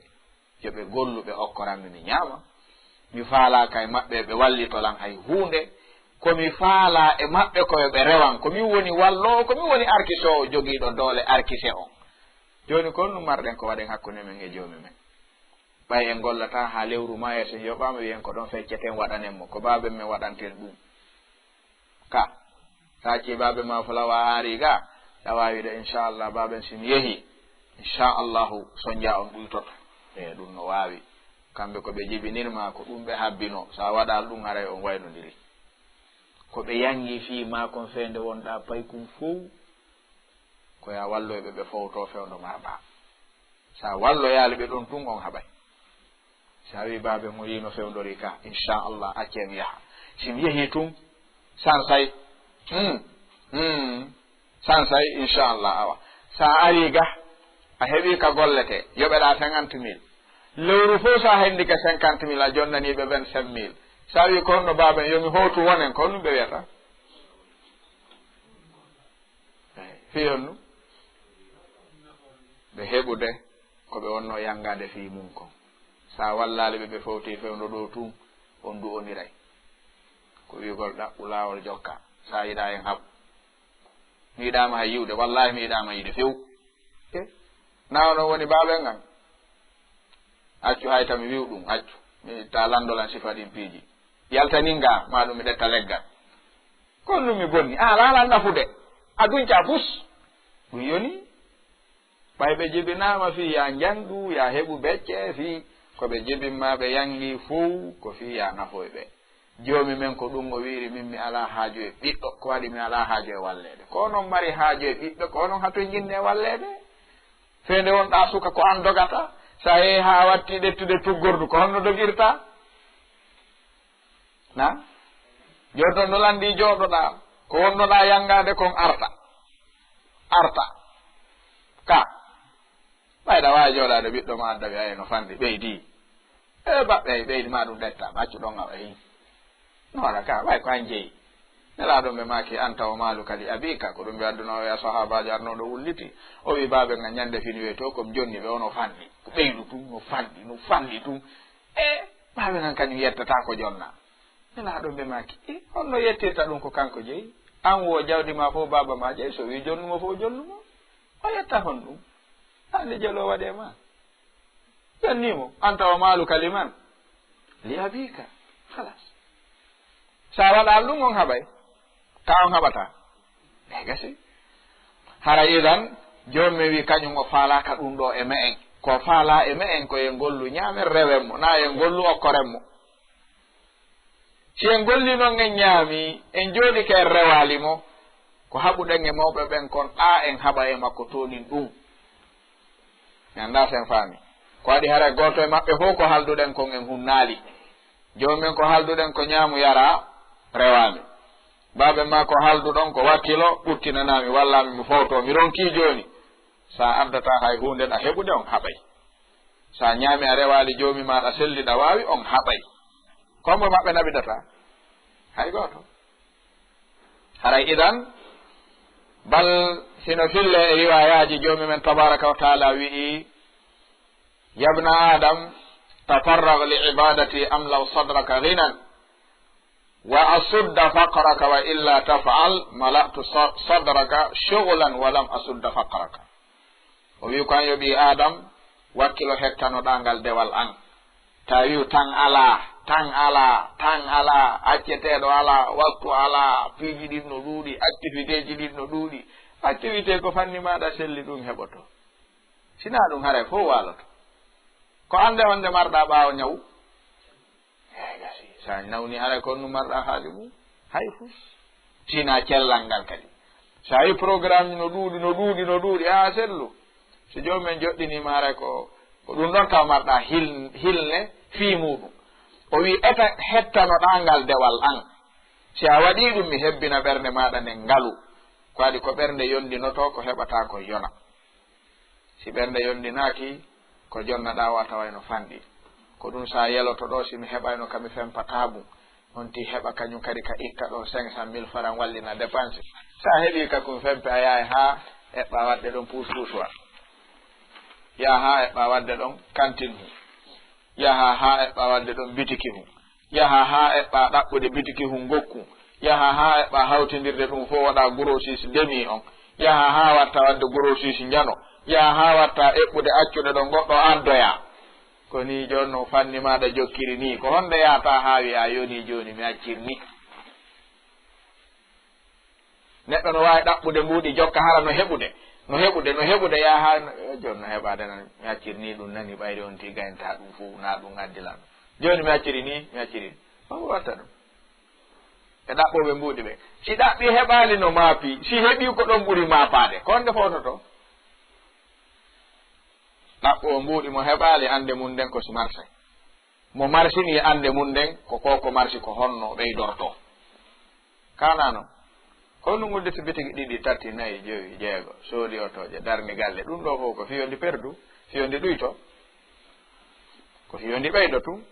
yoɓe golluɓe okkoranmi mi ñaama mi faalaka e maɓɓe ɓe wallitolan hay hunde komi faala e maɓɓe koyoɓe rewan komi woni wallowo komi woni arkise o jogiiɗo doole arkise on joni ko ɗum marɗen ko waɗen hakkunde men e joomi men ɓay en gollata ha lewru maya sen yoɓama wiyen ko ɗon fecceten waɗanenmo ko baben men waɗanten ɗum ka sacci babe ma fulawa haari ga a wawide inchallah baben sin yeehi inchallahu soñdia on ɗuytoto e ɗum no wawi kamɓe koɓe jibinirma ko ɗum ɓe habbino sa waɗal ɗum haray on waynodiri koɓe yangi fi makon fende wonɗa paykum fof koya walloyɓe ɓe fowto fewdo maɓa sa walloyaliɓe ɗon tun on haɓay sa wi babe mo yino fewdori ka inchallah accemi yaha sim yeehi tun sansay sansay inchallah awa sa ari ga a heeɓi ka gollete yoɓeɗa 50 000 lewru fof sa hendi ka 50 000 a jonnaniɓe 25 000 sa wi ko honno baben yomi hotu wonen ko ɗum ɓe wiyata fiyonnu ɓe heɓude koɓe wonno yangade fi mum kon sa wallaliɓe ɓe fowti fewdo ɗo tum on du oniray ko wigol ɗaɓɓu lawol jokka sa yiɗa en haɓ mi yiɗama hay yiwde wallahi mi yiɗama yiide few nawa noon woni baɓen an accu hay tami wiw ɗum accu mi ta landolan sifa ɗin piiji yaltaninga ma ɗum mi ɗetta leggal kon ɗum mi bonni a lalan nafude a duñca pus ɗum yoni ɓay ɓe jibinama fi ya jangu ya heɓu becce fi koɓe jibinma ɓe yangi fuu ko fi ya nafoyɓe joomi men ko ɗum o wiiri min mi ala haaju e ɓiɗɗo ko waɗi mi ala haaju e wallede ko noon mari haaju e ɓiɗɗo ko noon hatoye jinne wallede fende wonɗa suka ko an dogata sa yehi ha watti ɗettude tuggordu ko honno dogirta na joni no landi jooɗoɗa ko wonnoɗa yangade kon arta ka ɓayɗa wawi jooɗade ɓiɗɗo ma addaɓe ayi no fandi ɓeydi e baɓɓe ɓeydi ma ɗum ɗetta accu ɗon awa hin no waɗa ka ɓay ko an jeeyi nelaɗon ɓe maki anta o maalu kadi abika ko ɗum ɓe adduno ya sahabaji arnoɗo wulliti o wi baɓe ga ñande fini wiye to kom jonni ɓe ono fanɗi ko ɓeydu tum no fanɗi tum e baɓe gan kañum yettata ko jonna nelaɗon ɓe maki honno yettirta ɗum ko kanko jeeyi an wo jawdi ma fof baba ma jeeyi so wi jonnumo fof jonnumo o yetta hon ɗum hande jelo waɗe ma jannimo anta o maalu kaliman li abika halas sa waɗal ɗum on haɓay ka on haɓata e gasi hara idan jommi wi kañum o faalaka ɗum ɗo e me en ko faala e me en koye gollu ñaamen rewenmo na en gollu okkorenmo si en golli noon en ñaami en jooɗi ke en rewalimo ko haɓuɗen e mawɓe ɓen kon ɗa en haɓa e makko tonin ɗum mi anda sen faami ko waɗi hara goto e maɓɓe fof ko halduɗen kon en hunnaali jomumen ko halduɗen ko ñaamu yara rewami baɓe ma ko halduɗon ko wakkilo ɓuttinanami wallami mi fowto mi ronki joni sa addata hay hunde ɗa heɓude on haɓay sa ñaami a rewali jomi maɗa selliɗa wawi on haɓay kombo maɓɓe naɓidata hay goto haray idan bal sino fille e riwayaji jomi men tabaraka wa taala wi'i yabna adam tafarrag li ibadati amlaw sadraka ghinan wa asudda faqraka wa illa taf'al mala'tu sadraka shughlan wa lam asudda faqraka o wi ko an yoɓi adam wakkilo hettanoɗa ngal dewal an tawi tan ala acceteɗo ala waktu ala piiji ɗin no ɗuuɗi activité ji ɗin no ɗuuɗi activité ko fanni maɗa selli ɗum heɓoto sina ɗum haare fof waloto ko ande wonde marɗa ɓaawo ñawu eyi gasi sa nawni haare ko nu marɗa haali mum hay fuu sina cellal ngal kadi sa yi programme no ɗuuɗi ha sellu so jomumen joɗɗinima haare ko ɗum ɗon taw marɗa hilne fii muɗum o wi eta hettanoɗa ngal dewal an si a waɗi ɗum mi hebbina ɓernde maɗa nden ngalu ko adi ko ɓernde yondinoto ko heɓata ko yona si ɓernde yondinaki ko jonnaɗa o a tawayno fanɗi ko ɗum sa yeloto ɗo simi heɓayno kami fempatabu on ti heɓa kañum kadi ka itta ɗo 500 000 francs wallina dépense sa heeɓi ka kum fempe a yaha ha eɓɓa wadde ɗon pousse-pousse yaha ha eɓɓa wadde ɗon cantine hu yaha ha eɓɓa wadde ɗon bitiki hu yaha ha eɓɓa ɗaɓɓude bitiki hu gokku yaha ha eɓɓa hawtidirde ɗum fo waɗa grossiste demi on yaha ha watta wadde grossiste jano yaha ha watta eɓɓude accude ɗon goɗɗo addoya ko ni joni no fanni maɗa jokkiri ni ko honde yata ha wiya yoni joni mi accirni neɗɗo no wawi ɗaɓɓude mbuɗi jokka hara no heɓude yaha joni no heɓade nan mi accirni ɗum nani ɓayri on ti gaynta ɗum fo na ɗum addilan joni mi accirini on watta ɗum e ɗaɓɓoɓe mbuɗi ɓe si ɗaɓɓi heɓali no maapi si heɓi ko ɗon ɓuuri mapade ko honde fototo ɗaɓɓo mbuɗi mo heɓali ande mum nden ko si marché mo marsini ande mum nden ko marsi ko honno ɓeydorto kanano ko ɗum udditi bitigi ɗiɗi tati nayyi joyi jeego soodi otoje darni galle ɗum ɗo fof ko fiyondi perdu fiyondi ɗuyto ko fiyondi ɓeydo tum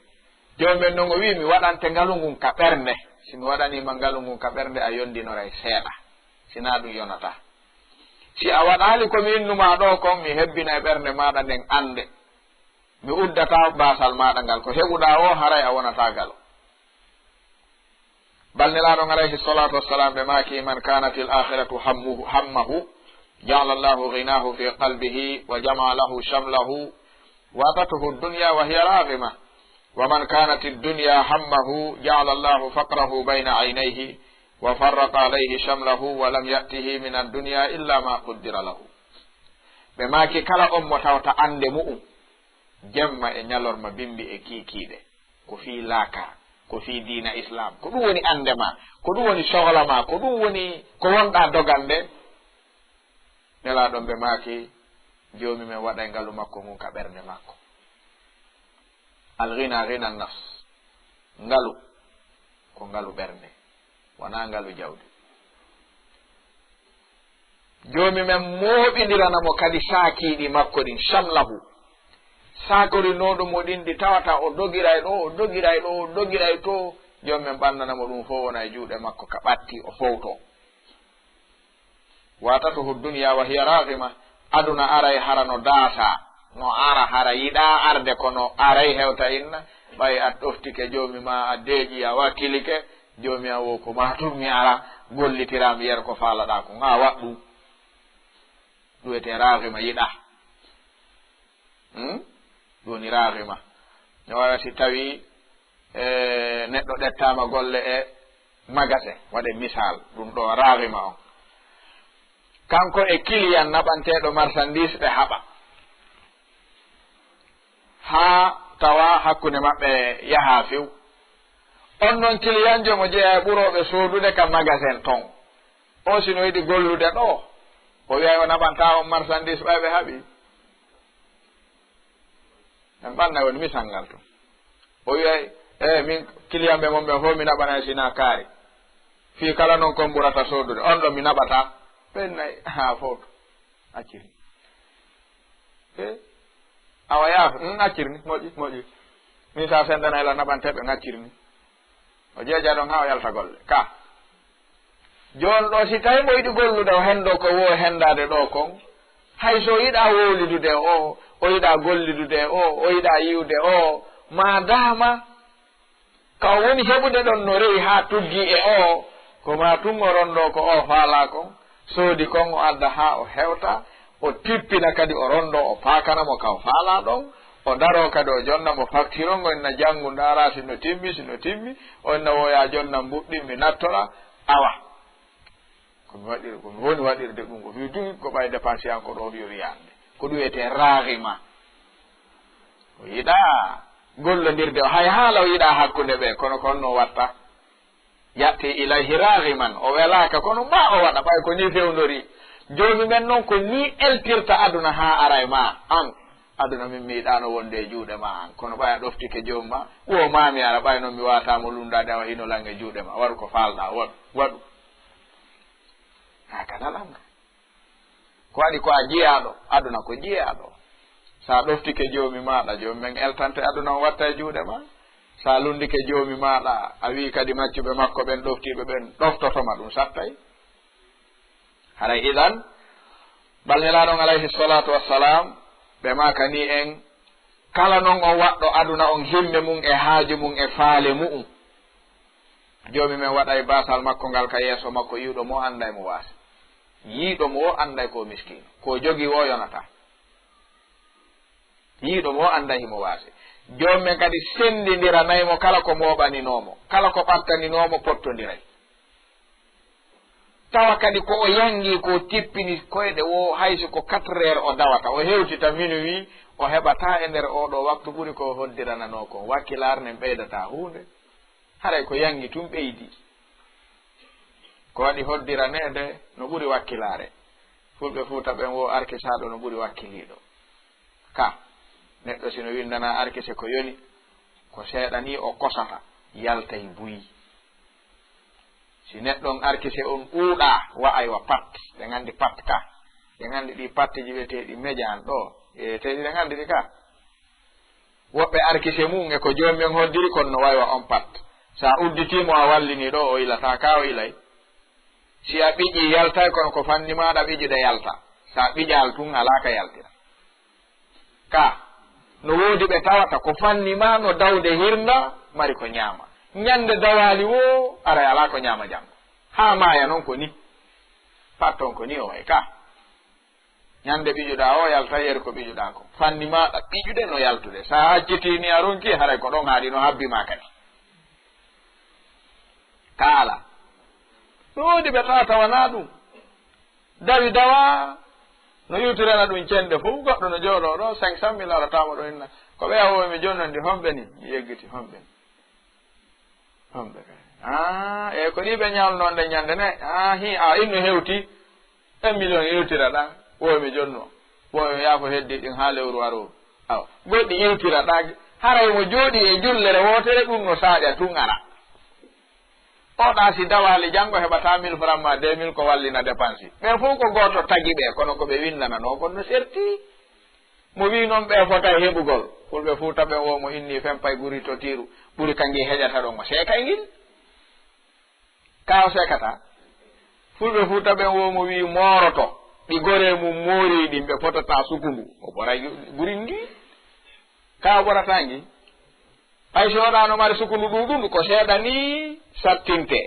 jomumen noon o wi mi waɗante ngalu ngun ka ɓernde simi waɗanima ngalu ngun ka ɓernde a yondinoray seeɗa sina ɗum yonata si a waɗali komi innuma ɗo kon mi hebbina e ɓernde maɗa nden ande mi uddata basal maɗa ngal ko heɓuɗa o haray a wonata galo balnelaɗon alayhi salatu wassalam ɓe maki man kanat l akhiratu hammahu jala llahu ghinahu fi qalbihi wa jama lahu shamlahu wa atatuhu dunya wa hiya raghima wa man kanat dunya hammahu jala llahu faqrahu bayna aynayhi wa farraqa alayhi shamlahu wa lam ya'tihi min ad-dunya illa ma qaddara lahu ɓe maki kala on mo tawta ande mu'um jemma e ñalorma bimbi e kikiɗe ko fi laaka ko fi diina islam ko ɗum woni ande ma ko ɗum woni sohla ma ko ɗum woni ko wonɗa dogande nelaɗon ɓe maki jomi men waɗa ngalu makko ngun ka ɓernde makko alghina ghina nafs ngalu ko ngalu ɓernde wona ngalu jawdi jomi men moɓidiranamo kadi saakiɗi makko ɗin samlahu sakori noɗum mo ɗin ɗi tawata o dogiray to jomi men ɓannanamo ɗum fo wona e juuɗe makko ka ɓatti o fowto watatuhu dunya wa hiya raghima aduna aray hara no daasa no ara hara yiɗa arde kono aray hewta inna ɓay a ɗoftike jomi ma a deeƴi a wakkilike jomi a wo ko matum mi ara gollitirami yer ko faalaɗa ko ga waɗɗum ɗuwete raghima yiɗa ɗoni raghima no wawati tawi neɗɗo ɗettama golle e magasin waɗe misal ɗum ɗo raghima on kanko e client naɓanteɗo marchandise ɓe haɓa ha tawa hakkude maɓɓe yaha few on noon client jo mo jeeya e ɓuroɓe sodude ka magasin ton o sino yiɗi gollude ɗo o wiyay o naɓanta on marchandise ɓayɓe haaɓi en ɓanna woni misal ngal tum o wiyay min client ɓe mon ɓe fof mi naɓanay sina kaari fi kala noon kon ɓurata sodude on ɗo mi naɓata ɓennayi ha foto accirni awa yaaf accirni moƴƴi min sa sendanayla naɓanteɓe accirni o jeeja ɗon ha o yalta golle ka joni ɗo si tawi mo yiɗi gollude o hendo ko wo hendade ɗo kon hay so yiɗa wowlidude o yiɗa gollidude o yiɗa yiwde o madama ka o woni heɓude ɗon no rewi ha tuggi e o ko ma tun o rondo ko o faala kon soodi kon o adda ha o hewta o tippina kadi o rondo o pakanamo ka o faala ɗon o daro kadi o jonnamo facturongo enna janngu ndara sino timmi o enna woya jonna mbuɗɗi mi nattora awa komi waɗiri komi woni waɗirde ɗum ko fi dugi ko ɓay dépense yanko ɗo yo wiyande ko ɗum wiyete raghima o yiɗa gollodirde o hay haala o yiɗa hakkude ɓe kono konno watta yatti ilayhi raghiman o welaka kono ma o waɗa ɓay ko ni fewnori jomi men noon ko ni eltirta aduna ha aray ma an aduna min mi yiɗano wonde e juuɗe ma an kono ɓaya ɗoftike joomum ma wo mami ara ɓay noon mi watamo lundade awa hino lange juuɗe ma waɗu ko falɗa waɗu haka naɗanga ko waɗi ko a jiyaɗo aduna ko jiyaɗo sa ɗoftike joomi maɗa joomi men eltante aduna o watta e juuɗe ma sa lundike joomi maɗa a wi kadi maccuɓe makko ɓen ɗoftiɓe ɓen ɗoftotoma ɗum sattay haray idan balnelaɗon alayhi salatu wassalam ɓe maka ni en kala noon on waɗɗo aduna on himɓe mum e haaju mum e faale mu'um joomi men waɗay basal makko ngal ka yeeso makko yiiɗo mo anday mo waasi yiiɗo mo anday ko miskino ko jogi o yonata yiiɗo mo anday himo waasi joomi men kadi sendidiranaymo kala ko moɓaninomo kala ko ɓattaninomo pottodiray tawa kadi ko o yangi ko tippini koyɗe o hayso ko 4 heures o dawata o hewtita minuit o heɓata e nder oɗo waktu ɓuri ko hoddiranano kon wakkilar nen ɓeydata hunde haray ko yangi tum ɓeydi ko waɗi hoddiranede no ɓuri wakkilare fulɓe fuuta ɓen wo arkisaɗo no ɓuri wakkiliɗo ka neɗɗo sino windana arkise ko yoni ko seeɗa ni o kosata yaltay buyi si neɗɗon arkise on ɓuuɗa wa'ay wa pat ɓe gandi pat ka ɓe gandi ɗi pattiji wiyeteɗi médian ɗo wiyeteɗi ɓe gandi ɗi ka woɓɓe arkise mum e ko jomumen hoddiri kono no waywa on pat sa udditimo a wallini ɗo o ilata ka o ilay si a ɓiƴi yaltay kono ko fanni maɗa ɓiƴuɗe yalta sa ɓiƴal tun alaka yaltira ka no woodi ɓe tawata ko fanni ma no dawde hirnda mari ko ñaama ñande dawali wo aray ala ko ñaama janggo ha maya noon ko ni patton ko ni o way ka ñande ɓiƴuɗa o yalta yeri ko ɓiƴuɗa ko fanni maɗa ɓiƴuɗe no yaltude sa haccitini a ronki haray ko ɗon haaɗi no habbima kadi ka ala no woodi ɓe tawata wana ɗum dawi dawa no yutirana ɗum cende fof goɗɗo no jooɗo ɗo 500 000 aratama ɗo inna ko ɓe yahomi jonnondi homɓe ni mi yeggiti homɓe e ko ɗi ɓe ñalno nde ñande ne inno hewti 1 million yewtiraɗa womi jonno womi yaafo heddi ɗin ha lewru aroru aw goɗɗi yewtiraɗa haray mo jooɗi e jullere wotere ɗum no saaɗa tun ara oɗa si dawali janggo heɓata 1000 francs ma 2000 ko wallina dépense ɓe fof ko goto tagui ɓe kono ko ɓe windanano kon no serti mo wi noon ɓe fotay heɓugol fulɓe fuuta ɓe wo mo inni fempay guri to tiru ɓuri kangi heƴata ɗon mo seekay ngil ka o sekata fulɓe fuuta ɓen wo mo wi moroto ɗi gore mum mooriɗin ɓe fotata sukundu o ɓoray guri ndi ka o ɓorata ngi hay so oɗano mari sukundu ɗuɗum ko seeɗa ni sattinte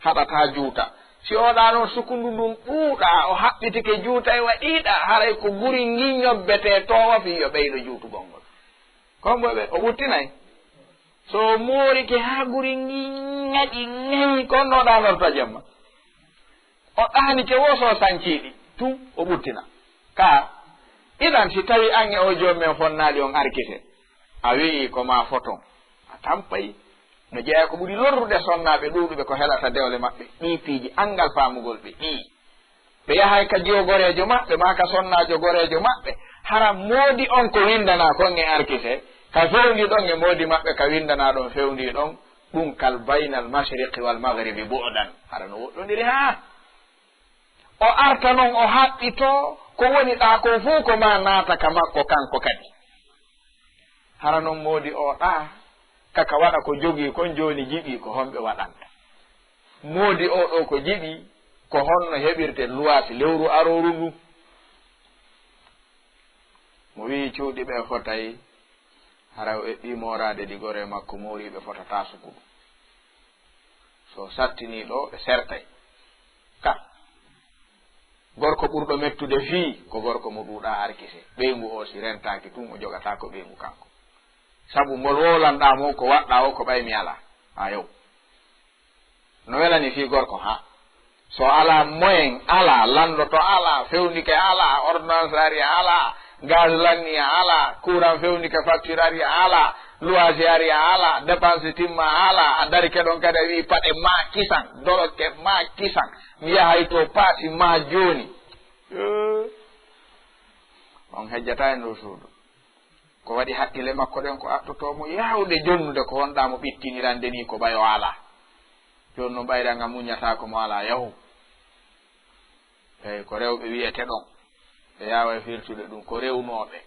haɗata juuta si oɗa noon sukundu ndun ɗuuɗa o haɓɓitike juuta e waɗiɗa haray ko guri ngi ñobbete towa fi yo ɓeydo juutugol ngol komboɓe o ɓuttinayi so moorike ha guri ngi ŋaƴi ŋayi konno ɗanorta jemma o ɗanike wo so sanciɗi tum o ɓuttina ka iɗan si tawi an e o jomumen fonnaɗi on arkise a wii ko ma foton a tampay no jeeya ko ɓuri lorrude sonnaɓe ɗuɗuɓe ko heɗata dewle maɓɓe ɗi piiji angal famugol ɓe ɗi ɓe yahay ka jiyo gorejo maɓɓe ma ka sonnajo gorejo maɓɓe hara moodi on ko windana kon e arkise ka fewndi ɗon e moodi maɓɓe ka windana ɗon fewndi ɗon ɗum kal baynal mashriqi wal maghribi bu'dan hara no woɗɗodiri ha o arta noon o haɓɓito ko woni ɗa ko fuu ko ma naata ka makko kanko kadi hara noon moodi o ɗa kaka waɗa ko jogii kon joni jiɓi ko honɓe waɗanta moodi o ɗo ko jiɓi ko honno heɓirte luwasi lewru aroru ndu mo wi cuuɗi ɓe fotay hara o eɓɓi morade ɗi gore makko moriɓe fotata sukudu so sattini ɗo ɓe sertay ka gorko ɓurɗo mettude fii ko gorko mo ɗuuɗa arkise ɓeygu o si rentaki tun o jogata ko ɓeygu kanko sabu mol wolanɗa mo ko waɗɗa o ko ɓaymi ala ha yow no welani fi gorko ha so ala moyen ala landoto ala fewnike ala ordonnance ari ala gaz lanni ala courant fewnike facture ari ala loyer ari ala dépense timma ala a dari keɗon kadi a wi paɗe ma kisan doroke ma kisan mi yahay to paasi ma joni on hejjata e nder suudu ko waɗi haqqille makko ɗen ko attotomo yawde jonnude ko wonɗa mo ɓittinirande ni ko ɓayo ala joni no ɓayda ngam muññata ko mo ala yahu eyi ko rewɓe wiyete ɗon ɓe yawa firtude ɗum ko rewnoɓe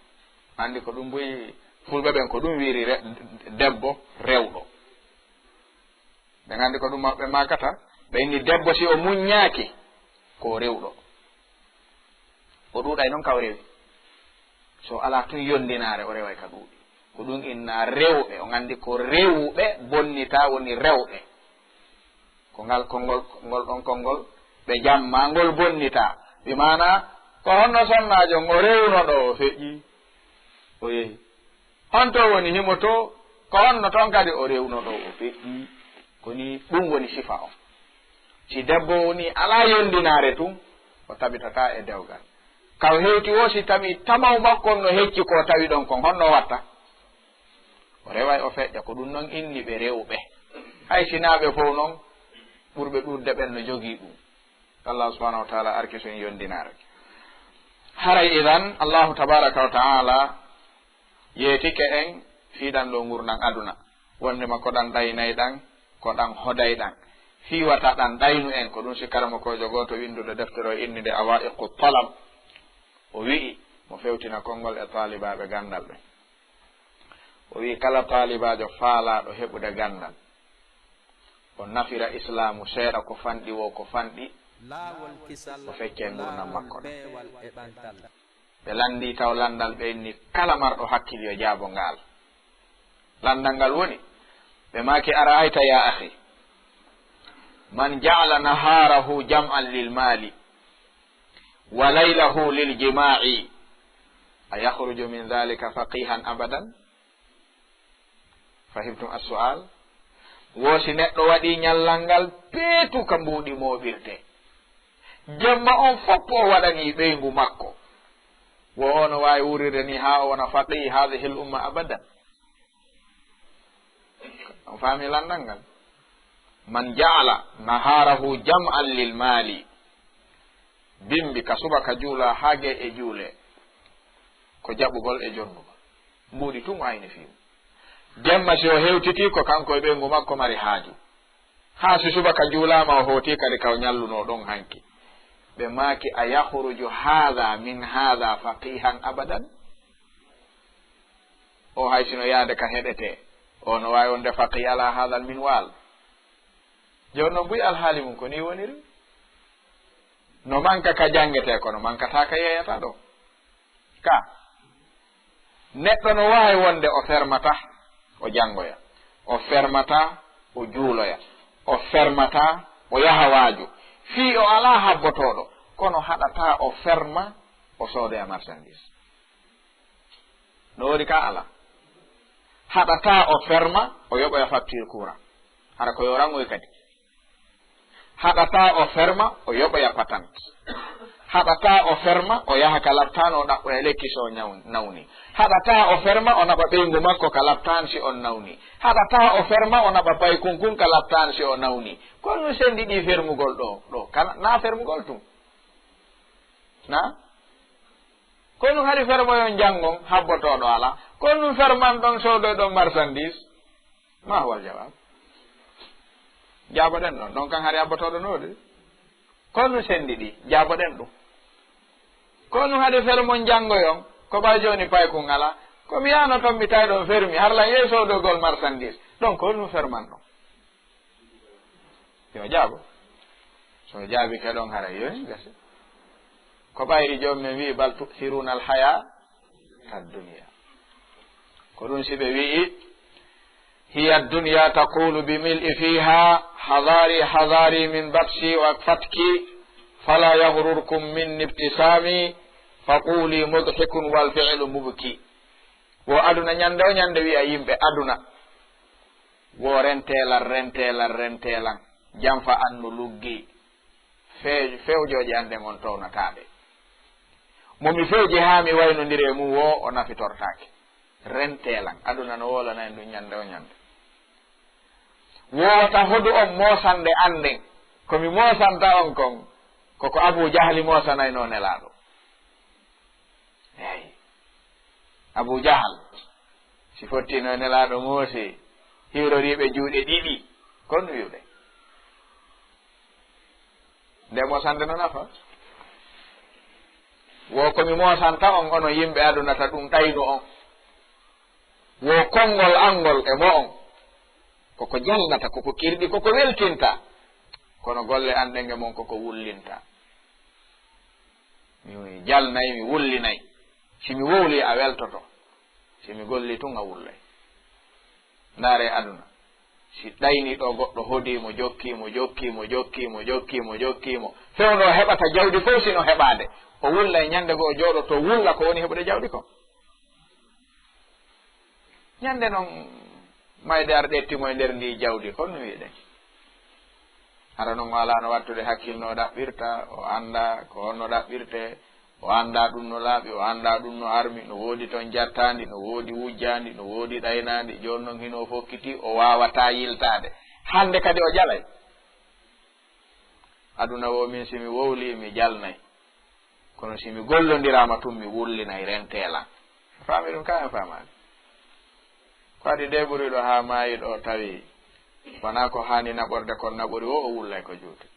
andi ko ɗum boyi fulɓe ɓen ko ɗum wiri debbo rewɗo ɓe gandi ko ɗum maɓɓe makata ɓe inni debbo si o muññaki ko rewɗo o ɗuuɗay noon kaw rewi so ala tun yondinare o reway ka ɗuuɗi ko ɗum inna rewɓe o gandi ko rewɓe bonnita woni rewɓe ko ngal konngol ɗon konngol ɓe jamma ngol bonnita ɓi mana ko honno sonnajo o rewno ɗo o feƴƴi o yehi honto woni himo to ko honno toon kadi o rewno ɗo o feƴƴi koni ɗum woni sifa o si debbo woni ala yondinare tun o tabitata e dewgal kaw hewti o si tami tamaw makkon no hecci ko tawi ɗon kon honno watta o reway o feƴƴa ko ɗum noon inni ɓe rewɓe hay sinaɓe fof noon ɓurɓe ɗurde ɓen no jogii ɗum allah subahanahu wa taala arki son yondinare haray idan allahu tabaraka wa taala yeetike en fiiɗan ɗo gurnan aduna wondema ko ɗan ɗaynayɗan ko ɗan hodayɗan fiwata ɗan ɗaynu en ko ɗum si karama kojo goto windude deftere o inni nde awaiqu talab o wi'i mo fewtina konngol e talibaɓe gandal ɓe o wi kala talibajo faalaɗo heɓude gandal o nafira islamu seeɗa ko fanɗi wo ko fanɗi o fecce gurnam makko ɓe landi taw landal ɓe inni kala marɗo hakkille yo jaabo ngal landal ngal woni ɓe maki ara ayta ya ahi man ja'ala naharahu jam'an lil mali wa laylahu lil jima'i ayakhruju min dhalika faqihan abadan fahimtum as-su'al wosi neɗɗo waɗi ñallal ngal peetu ka mbuuɗi moɓirte jemma on fof o waɗani ɓeygu makko wo ono wawi wurirde ni ha o wona faqih hadhihi l umma abadan on faami landal ngal man ja'ala naharahu jam'an lil mali bimbi ka subaka juula haage e juule ko jaɓugol e jonnugol mbuuɗi tun ayni fiimu jemma si o hewtiti ko kanko e ɓeygu makko mari haaju ha si subaka juulama o hooti kadi kaw ñalluno ɗon hanki ɓe maaki a yahruju haada min haada faqihan abadan o hay sino yaade ka heɗete o no wawi wonde faqih ala haadal min waal joni noon buy alhaali mum ko ni woniri no manka ka jangete kono mankata ka yeyata ɗo ka neɗɗo no wawi wonde o fermata o jangoya o fermata o juuloya o fermata o yaha waaju fii o ala habbotoɗo kono haɗata o ferma o soodoya marchandise no woni ka ala haɗata o ferma o yoɓoya facture courant hara ko yorangoy kadi haɗata o ferma o yoɓoya patante haɗata o ferma o yaha ka laptan o ɗaɓɓoya lekki so nawni haɗata o ferma o naɓa ɓeygu makko ka laptan si on nawni haɗata o ferma o naɓa pay kunkun ka laptan si o nawni kono no sendi ɗi fermugol ɗo na fermugol tum na kono ɗum haɗi fermoyon jangon habbotoɗo ala kono ɗum ferman ɗon sodoy ɗon marchandise ma wal jawab jaboɗen ɗon ɗon kan haɗi habbotoɗo node kono ɗum sendi ɗi jaboɗen ɗum kono ɗum haɗi fermon jangoyon ko ɓay joni paykun ala komi yano toon mi tawi ɗon fermi harlan yeyi sodogol marchandise ɗon ko ɗum ferman ɗon yo jaabo so jaabi ke ɗon hara yoni gasi ko ɓayri jomumen wi bal tu'thiruna al haya ad-dunya ko ɗum si ɓe wi'i hiya ad-dunya taqulu bi mil'i fiha hadari min batshi wa fatki fala yaghrurkum min ibtisami faquli mudhikun wal fi'lu mubki wo aduna ñande o ñande wi'a yimɓe aduna wo rentelan jamfa annu luggi fewjoje anden on townataɓe momi fewji ha mi waynodiri e mum wo o nafitortake rentelan aduna no wolana en ɗum ñande o ñande wowata hodu on mosande anden komi mosanta on kon koko Abu Jahli mosanayno nelaɗo eyi Abu Jahal si fottino nelaɗo moosi hiwroriɓe juuɗe ɗiɗi kon no wiwɗe nde mosande no nafa wo komi mosanta on onon yimɓe adunata ɗum ɗayno on wo konngol angol e mo on koko jalnata koko kirɗi koko weltinta kono golle anɗenge mon koko wullinta mi jalnayi mi wullinayi simi wowli a weltoto simi golli tun a wullay ndaare aduna si ɗayni ɗo goɗɗo hodimo jokkimo fewno heɓata jawdi fof sino heɓade o wullay ñande go o jooɗo to wulla ko woni heɓude jawdi ko ñande noon mayde ar ɗettimo e nder ndi jawdi honno wiiɗen hara noon walano wattude hakkilno ɗaɓɓirta o anda ko honno ɗaɓɓirte o anda ɗum no laaɓi o anda ɗum no armi no woodi toon jartandi no woodi wujjandi no woodi ɗaynandi joni noon hino fokkiti o wawata yiltade hande kadi o jalay aduna o min simi wowli mi jalnay kono simi gollodirama tum mi wullinay rentelan faami ɗum ka en famani ko adi de ɓuri ɗo ha maayi ɗo tawi wona ko hani naɓorde kon naɓori o wullay ko juuti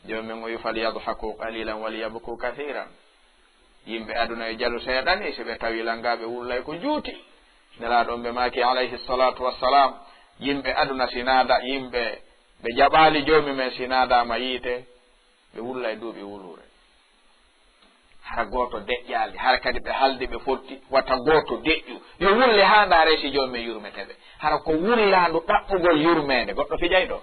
jomumen o wi fal yadhaku qalilan wal yabku kathiran yimɓe aduna e jalu seeɗani so ɓe tawi langaɓe wullay ko juuti nelaɗon ɓe maki alayhi salatu wassalam yimɓe aduna sinada yimɓe ɓe jaɓali jomumen sinadama yiite ɓe wullay duuɓi wulure hara goto deƴƴali hara kadi ɓe haldi ɓe fotti watta goto deƴƴu yo wulle ha ndaare si jomumen yurmeteɓe hara ko wullandu ɗaɓɓugol yurmede goɗɗo fijay ɗo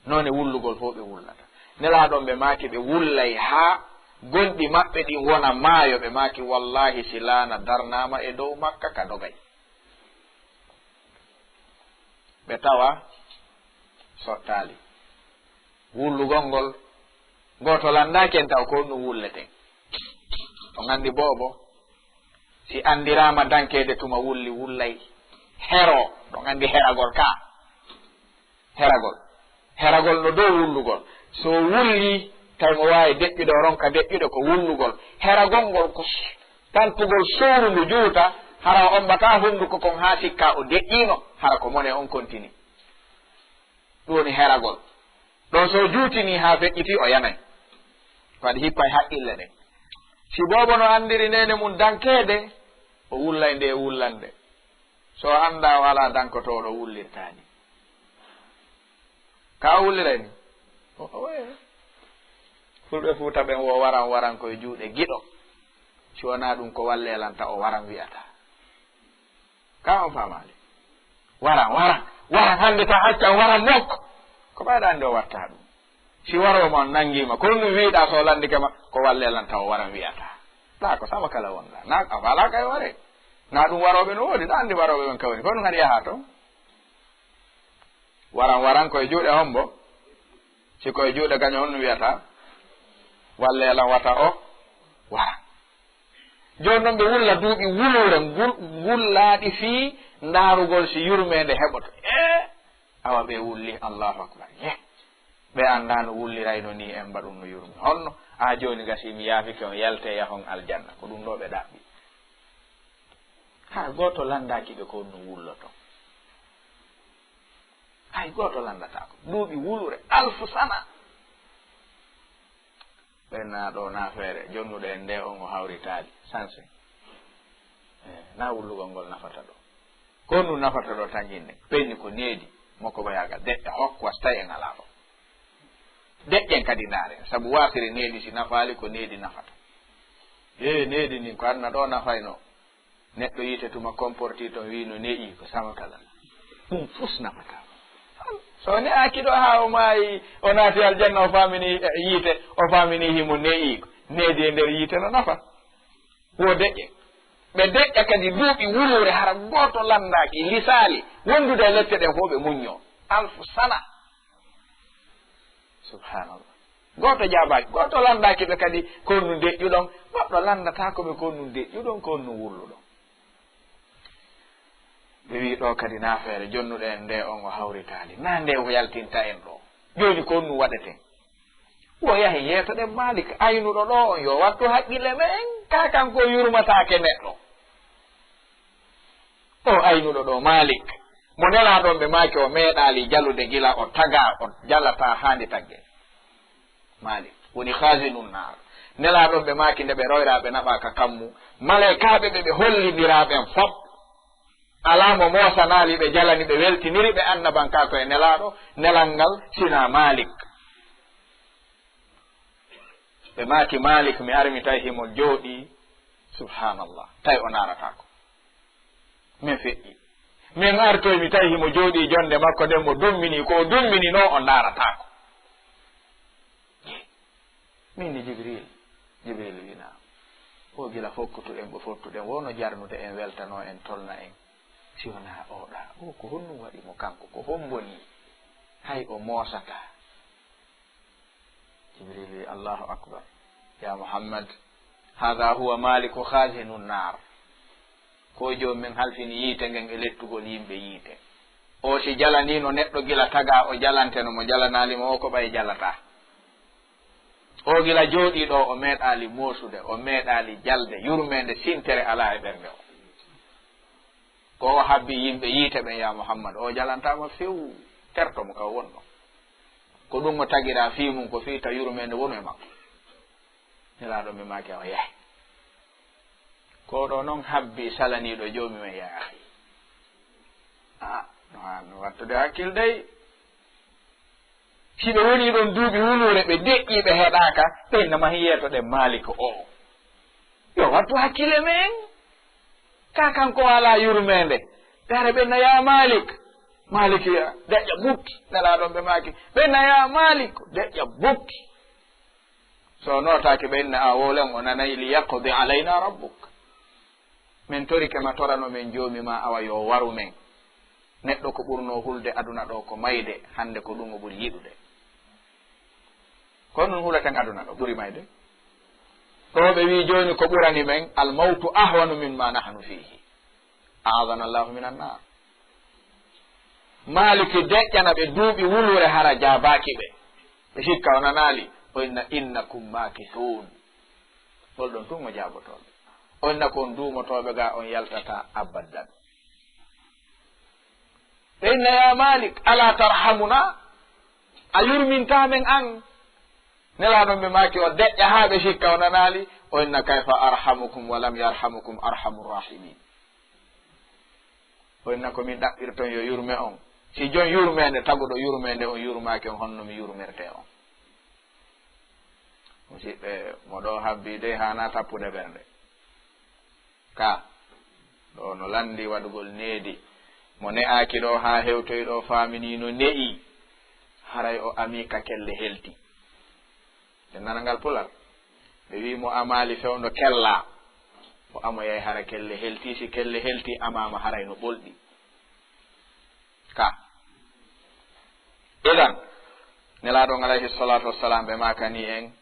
noon e wullugol fof ɓe wullata nelaɗon ɓe maki ɓe wullay ha gonɗi maɓɓe ɗin wona maayo ɓe maki wallahi si laana darnama e dow makka ka dogay ɓe tawa sottali wullugol ngol goto landaki en taw ko no wulleten on andi boobo si andirama dankede tuma wulli wullay hero ɗon andi heragol ka heragol no dow wullugol so wulli taw mo wawi deƴƴude o ronka deƴƴude ko wullugol heragol ngol ko talpugol sowru ndu juuta hara o ombata hunduko kon ha sikka o deƴƴino hara ko mone on continue ɗum woni heragol ɗon so juutini ha feƴƴiti o yanay kadi hippay haqqille ɗen si boobo no andiri nene mum dankede o wullay nde wullande so anda wala dankotoɗo wullirtani ka wulliray ni fulɓe fuuta ɓen wo waran koye juuɗe giɗo si wona ɗum ko wallelanta o waran wiyata ka on famali waran hande ta accan waran nokko ko ɓayɗa ande o watta ɗum si waroma nanguima kono ɗum wiiɗa so landike ma ko wallelanta o waran wiyata ɗa ko sama kala wonɗa na a fala kay ware na ɗum waroɓe no woodi ɗa andi waroɓe ɓen kawani ko ɗum kadi yaha to waran koye juuɗe hombo si koye juuɗe gaño honno wiyata wallelan wata o waran joni noon ɓe wulla duuɓi wulure wullaɗi fii ndaarugol si yurmede heɓoto awa ɓe wulli allahu akbar ɓe andano wullirayno ni en mbaɗum no yurmi honno a joni gasi mi yaafike on yalte yahon aljanna ko ɗum ɗo ɓe ɗaɓɓi ha goto landakiɓe ko no wulloto hay goto landatako duuɓi wulure alfu sana ɓenna ɗo nafere jonnuɗe en nde on o hawritali sanse na wullugol ngol nafata ɗo ko nu nafata ɗo tan yinne ɓenni ko needi moko bayagal deƴƴa hokka so tawi en ala ɗo deƴƴen kadi ndaare sabu wasire needi si nafaali ko needi nafata needi ni ko adna ɗo nafayno neɗɗo yiite tuma comporti to wino neƴi ko samakalal ɗum fus nafata so ne'aki ɗo ha o maayi o naati aljanna o famini yiite o famini himo neƴi needi e nder yiite no nafa wo deƴƴe ɓe deƴƴa kadi duuɓi wulure hara goto landaki lisaali wondude e lette ɗen fof ɓe muñño alfu sana subhanallah goto jaabaki goto landaki ɓe kadi konnu deƴƴuɗon goɗɗo landatako ɓe konnu deƴƴuɗon konnu wulluɗon ɓe wi ɗo kadi nafere jonnuɗe en nde on o hawritali na nde o yaltinta en ɗo joni konnu waɗeten wo yahi yeetoɗen malik aynuɗo ɗo on yo wattu haqqille men ka kanko yurmatake neɗɗo o aynuɗo ɗo Malik mo nelaɗon ɓe maaki o meeɗali jalude gila o taga o jallata handi tagge Malik woni hasinun nar nelaɗon ɓe maaki nde ɓe royraɓe naɓaka kammu malaikaɓe ɓe hollidiraɓen fop alamo mosanali ɓe jalani ɓe weltiniri ɓe annabankako e nelaɗo nelal ngal sina Malik ɓe maaki Malik mi armi tawi himo jooɗi subhanallah tawi o naratako min feƴƴi min artoy mi tawi himo jooɗi jonde makko nden mo dummini ko dummini no o naratako min ni Jibril wina o gila fokkutuɗen ɓe fottuɗen wono jarnude en weltano en tolna en si wona oɗa o ko honnum waɗimo kanko ko homboni hay o moosata Jibril wi Allahu akbar ya Muhammad hada huwa maliku khazinu nar ko jom min halfini yiite ngen e lettugol yimɓe yiite o si jalanino neɗɗo gila taga o jalanteno mo jalanalimo o ko ɓay jalata o gila jooɗiɗo o meeɗali moosude o meeɗali jalde yurmede sintere ala e ɓernde o ko o habbi yimɓe yiite ɓen ya Muhammad o jalantama few tertomo ka wonno ko ɗum o tagira fi mum ko fi ta yurmede wonu e makko nelaɗo mi maaki o yahi ko ɗo noon habbi salaniɗo joomi men ya ahi no wattude hakkille dey si ɓe woni ɗon duuɓi wulure ɓe deƴƴi ɓe heɗaka ɓennama yeeto ɗe Malik o yo wattu hakkille men ka kanko ala yurmede ɓeare ɓenna ya Malik Malik wiya deƴƴa bukki nelaɗon ɓe maaki ɓenna ya Malik deƴƴa bukki so notaki ɓenna a wolen o nanayi li yaqdi alayna rabbuk min torike ma torano men joomi ma awa yo waru men neɗɗo ko ɓurno hulde aduna ɗo ko mayde hande ko ɗum o ɓuri yiɗude kono noon hulaten aduna ɗo ɓuri mayde ɗo ɓe wi joni ko ɓurani men almawtu ahwanu min ma nahnu fihi aadana allahu min annar Maliki deƴƴana ɓe duuɓi wulure hara jabaki ɓe hikka o nanali o innakum makithun holɗon tun mo jabotoɓe o inna kon duumotoɓe ga on yaltata abaddan ɓe inna ya Malik ala tarhamuna a yurmintamen an nelaɗon ɓe maki o deƴƴa ha ɓe hikka o nanali o inna kayfa arhamukum wa lam yarhamukum arhamur rahimin o inna komin ɗaɓɓirton yo yurme on si jon yurmede taguɗo yurmede on yurmaki on honno mi yurmirte on musidɓe moɗo habbi dey hana tappude ɓernde ka ɗo no landi waɗugol needi mo ne'aki ɗo ha hewtoyi ɗo famini no ne'i haray o ami ka kelle helti e nanangal pulal ɓe wi mo amali fewndo kella o amoyay hara kelle helti si kelle helti amama haray no ɓolɗi ka idan nelaɗon alayhi salatu wassalam ɓe makani en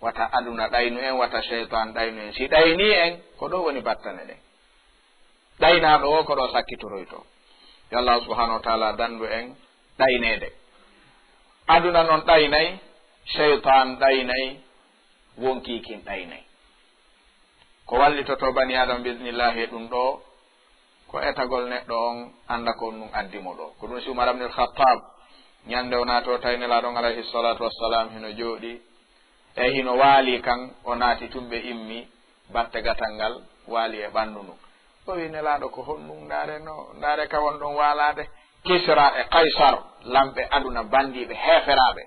wata aduna ɗaynu en wata cheytan ɗaynu en si ɗayni en ko ɗo woni battane ɗen ɗaynaɗo o ko ɗo sakkitoroyto yo Allah subhanahu wa taala dandu en ɗaynede aduna noon ɗaynayi cheytan ɗaynayi wonkikin ɗaynayi ko wallitoto bani adam bisnillahi ɗum ɗo ko etagol neɗɗo on anda ko ɗum addimo ɗo ko ɗum si Umar ibn al-Khattab ñande o nato taynelaɗon alayhi salatu wassalam hino jooɗi e hino waali kan o naati tumɓe immi batte gatal ngal waali e ɓanndu ndu o wi nelaɗo ko honɗum ndaare ka won ɗon waalade Kisra e Kaysar lamɓe aduna bandiɓe heeferaɓe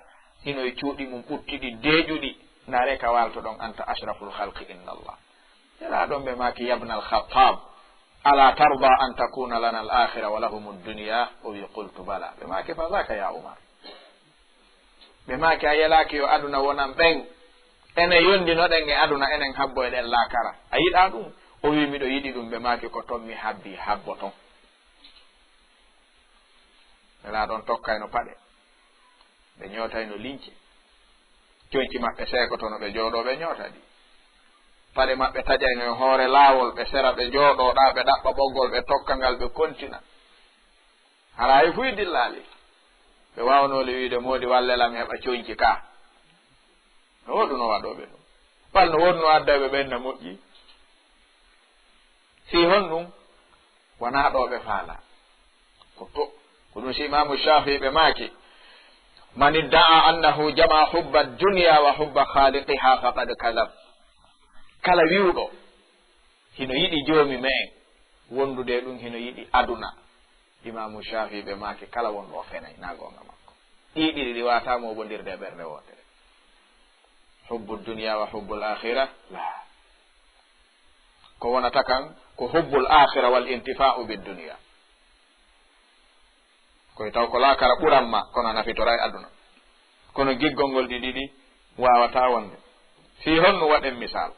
hino e cuuɗi mum ɓuttiɗi deeƴuɗi ndaare ka walto ɗon anta ashraful halqi inna allah nelaɗon ɓe maki yabna al-Khattab ala tarda an takuna lana al-akhira wa lahum ad-dunya o wi qultu bala ɓe maki fa zaka ya Umar ɓe maki a yelaki yo aduna wonan ɓen enen yondinoɗen e aduna enen habbo e ɗen laakara a yiɗa ɗum o wi miɗo yiɗi ɗum ɓe maki ko ton mi habbi habbo ton ela ɗon tokkayno paɗe ɓe ñootayno lince coñci maɓɓe seekoto no ɓe jooɗo ɓe ñoota ɗi paɗe maɓɓe taƴayno e hoore laawol ɓe sera ɓe jooɗoɗa ɓe ɗaɓɓa ɓoggol ɓe tokka ngal ɓe kontina hara e fuy dillaali ɓe wawnole wiide moodi wallelam heɓa coñci ka no woɗuno waɗoɓe ɗum walno wonno addaɓe ɓenna moƴƴi si hon ɗum wona ɗo ɓe faala ko to ko ɗum si imamu Shafi'i ɓe maaki man idda'a annahu jama hubba dunya wa hubba khaliqiha faqad kadab. Kala wiwɗo hino yiɗi joomi men wondude ɗum hino yiɗi aduna, imamu Shafi'i ɓe maaki kala wonɗo o fenay na gonga makko. ɗiɗi ɗi wata moɓondirde e ɓernde wotere. hubbu dunya wa hubbul akhirah la, ko wonata kan ko hubbul akhirah wal intifa'u bid dunya, koye taw ko laakara ɓuranma kono nafitora e aduna. kono giggol ngol ɗi ɗiɗi wawata wonde. fi honno waɗen misal,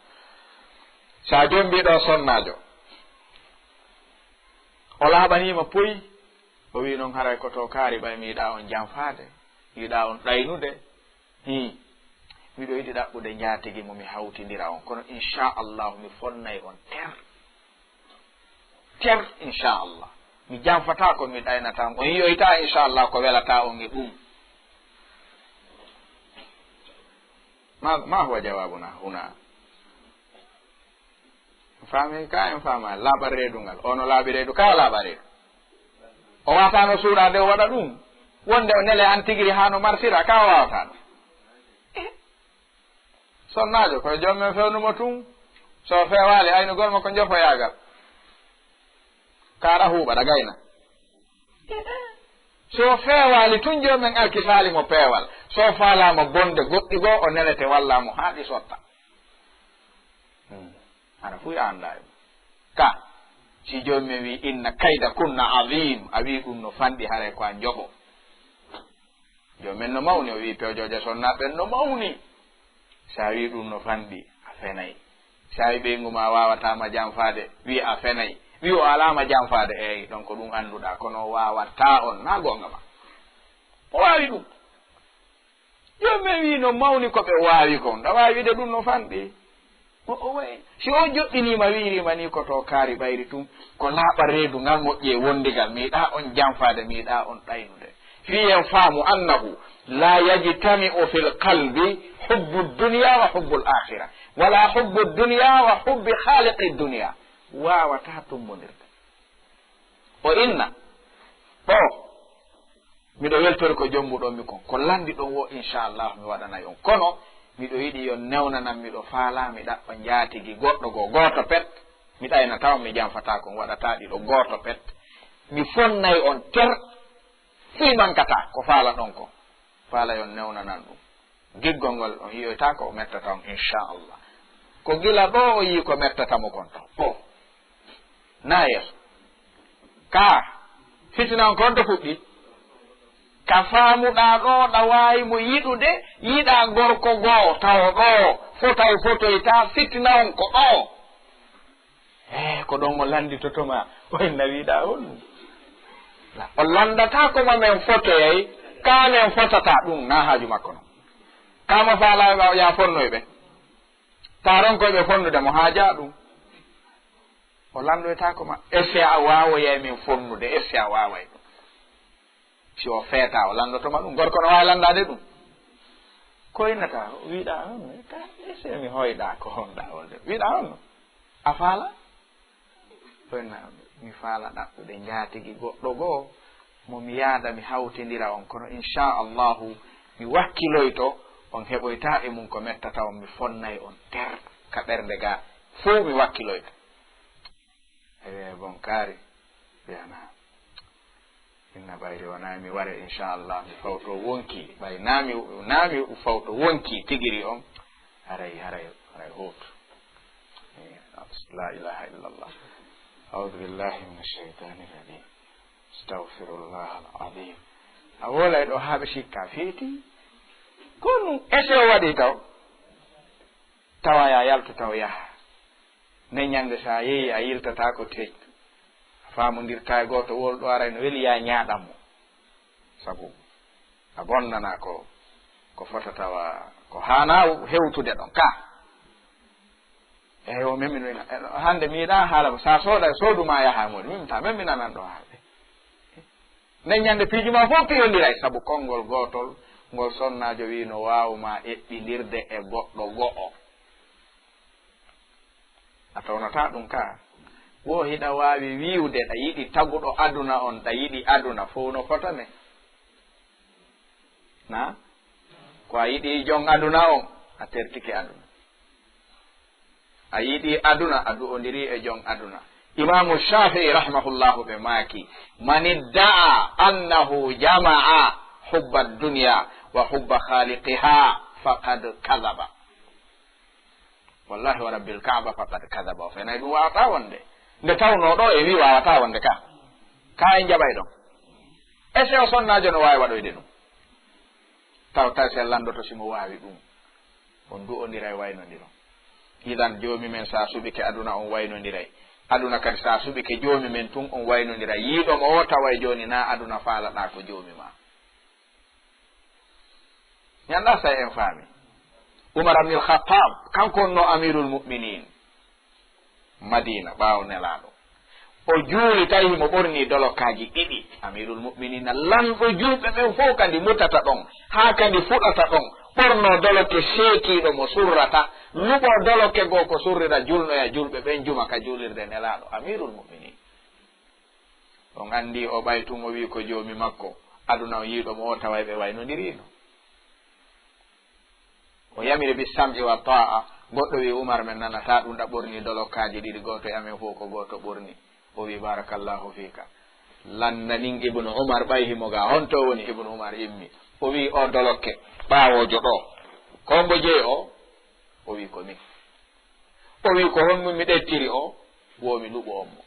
sa joni mbiɗo sonnajo o laaɓanima poyi, o wi noon haray koto kaari ɓay mi yiɗa on janfade, yiɗa on ɗaynude, miɗo yiɗi ɗaɓɓude njaatigui mo mi hawtidira on, kono inchallahu mi fonnay on ter inchallah, mi janfata ko mi ɗaynata on yiyoyta inchallah ko welata on e ɗum. ma huwa jawabuna huna? faami ka en faama laaɓa reedungal, ono laaɓi reedu ka laaɓa reedu, o watano suuɗade o waɗa ɗum, wonde o nele an tigiri hano martira ka wawatano. sonnajo koye joom men fewnumo tun, so fewali aynugol ma ko jofoyagal kaɗa huuɓa ɗa gayna. so fewali tun joomen alkisalimo peewal, so falama bonde goɗɗi goo o nelete wallamo haaɗi sotta. ana fu anda ka si joomi wi inna kayda kunna azim, a wi ɗum no fanɗi hare ko a joɓo. joomen no mawni, o wi pewjoje sonnaɓen no mawni, sa wi ɗum no fanɗi a fenay. sa wi ɓeygu ma wawatama janfade, wi a fenay, wi o alama janfade, eyi donc ɗum annduɗa, kono wawatta on na gonga ma, o wawi ɗum. joomen wi no mawni koɓe wawi kon, ɗa wawi wide ɗum no fanɗi. o way si o joɗɗinima wirima ni koto kaari ɓayri tum ko laaɓa reedu ngal moƴƴi e wondigal, miiɗa on janfade, miiɗa on ɗaynude. fiyen faamu annahu la yajtami'u fil qalbi hubbu dunya wa hubbu al-akhirah, wala hubbu dunya wa hubbi khaliqi dunya, wawata tummodirde. o inna ɗo miɗo weltori ko jombuɗon mi kon, ko landi ɗon wo inchallah mi waɗanay on, kono miɗo yiɗi yon newnanan miɗo faala mi ɗaɓɓa njaatigui goɗɗo goo goto pet, mi ɗayna taw mi janfata kon, waɗata ɗiɗo goto pet, mi fonnay on ter fi mankata ko faala ɗon ko, faala yon newnanan ɗum. giggol ngol on yiyoyta ko o mettata on inchallah, ko gila ɗo o yii ko mettatamo kon taw o na yeeso ka fitinan kon to fuɗɗi, ka faamuɗa ɗo ɗa wawi mo yiɗude, yiɗa gorko goo taw ɗo fotay fotoyta, fitina on ko ɗo ko ɗon o landitotoma o inna wiɗa on o landata ko mamen fotoyay, kamen fotata ɗum na haaju makko non. kama faala ya fonnoyɓe taronkoɓe fonnude mo haaja ɗum, o landoyta ko ma esse a wawoyay min fonnude, esse a waway ɗum. si o feeta o landotoma ɗum, gorko no wawi landade ɗum, koynata wiɗa on ka esse mi hoyɗa ko honɗa wonde, wiɗa on a faala koyna mi faala ɗaɓɓude njaatigui goɗɗo goo momi yaada mi hawtidira on, kono inchallahu mi wakkiloyto on heɓoyta e mum ko mettata on, mi fonnay on ter ka ɓernde ga fuu mi wakkiloyto. ewe bon kaari wiyana inna ɓayri wona mi ware inchallah mi fawto wonki, ɓay nami fawto wonki tigiri on haray huutu. la ilaha illallah, a'udhu billahi minash shaitani rajim, astaghfirullah al-azim. a wolay ɗo haaɓe sikka feeti kono ese o waɗi tawa ya yalta taw yaha ne ñande sa yeeyi a yiltata ko teej, famodirta e goto wolɗo aray no weeli ya ñaaɗanmo, sabu a bonnana ko fota tawa ko hana hewtude ɗon ka. eyi o meminoyna hande mi yiɗa haala sa sooda sooduma yaha moni mimta memminanan ɗo haalde ne ñande piijuma fof piyodiray, sabu konngol gotol ngol sonnajo wi no wawma eɓɓidirde e goɗɗo go'o. a tawnata ɗum ka wo hiɗa wawi wiwde ɗa yiɗi taguɗo aduna on ɗa yiɗi aduna fo no fotane na ko a yiɗi jon aduna on a tertike aduna a yiɗi aduna a du'odiri e jon aduna imamu shafii rahimahullahu ɓe maaki man idda'a annahu jama'a hubba dunya wa hubba khaliqiha faqad kadaba wallahi wa rabbil kaaba faqad kadaba o fenayi ɗum wawata wonde nde tawno e wi wawata wonde ka en jaɓay ɗon est ce que o sonnajo no wawi waɗoyde ɗum taw sellandoto simo wawi ɗum on du'odiray waynodiron idan joomi men sa suɓike aduna on waynodiray aduna kadi sa suɓike joomi men tun on waynodiray yiiɗomo o taway joni na aduna faalaɗa ko joomi ma ñanda sa en faami umar abnul khattab kanko onno amirul mu'minin madina ɓaawo nelaɗo o juuli tawi mo ɓorni dolokaji ɗiɗi amirul mu'minina lanɗo julɓe ɓen fof kadi mutata ɗon haa kadi fuɗata ɗon ɓorno doloke seekiɗo mo surrata luɓo doloke goo ko surrira julnoya julɓe ɓen juma ka juulirde nelaɗo amirul mu'minin on andi o ɓaytum o wi ko joomi makko aduna o yiiɗomo o taway ɓe waynodirino o yamiri bi sam'i wa ta'a goɗɗo wi umar men nanata ɗum ɗa ɓorni dolokaji ɗiɗi goto e amen fof ko goto ɓorni o wi barakallahu fika lannanin ibnu umar ɓayhimo ga honto woni ibnu umar immi o wi o dolokke ɓawojo ɗo kombo jeeyi o wi ko min o wi ko honmum mi ɗettiri o womi luɓo on mo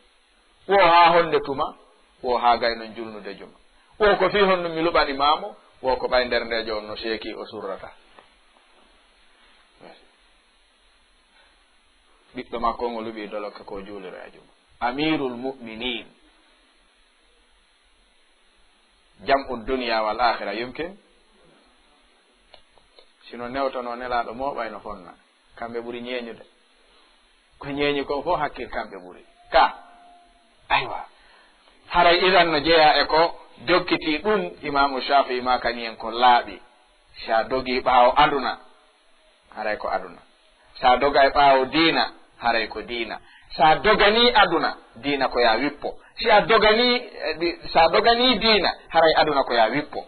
wo ha honde tuma wo ha gaynon julnude juma wo ko fi honnum mi luɓani mamo wo ko ɓay nder ndejo on no seeki o surrata ɓiɗɗo makko ngo luɓi dolokke ko juuliro e juma amirul mu'minin jam'u dunya wal akhira yumkin sino newtono nelaɗo moɓayno fonna kamɓe ɓuuri ñeeñude ko ñeeñi kon fof hakkil kamɓe ɓuuri ka aywa haray idan no jeeya e ko jokkiti ɗum imamu shafii ma kani en ko laaɓi sa dogi ɓaawo aduna haray ko aduna sa doga e ɓaawo diina haray ko diina sa dogani aduna diina ko ya wippo sa dogani diina haray aduna ko ya wippo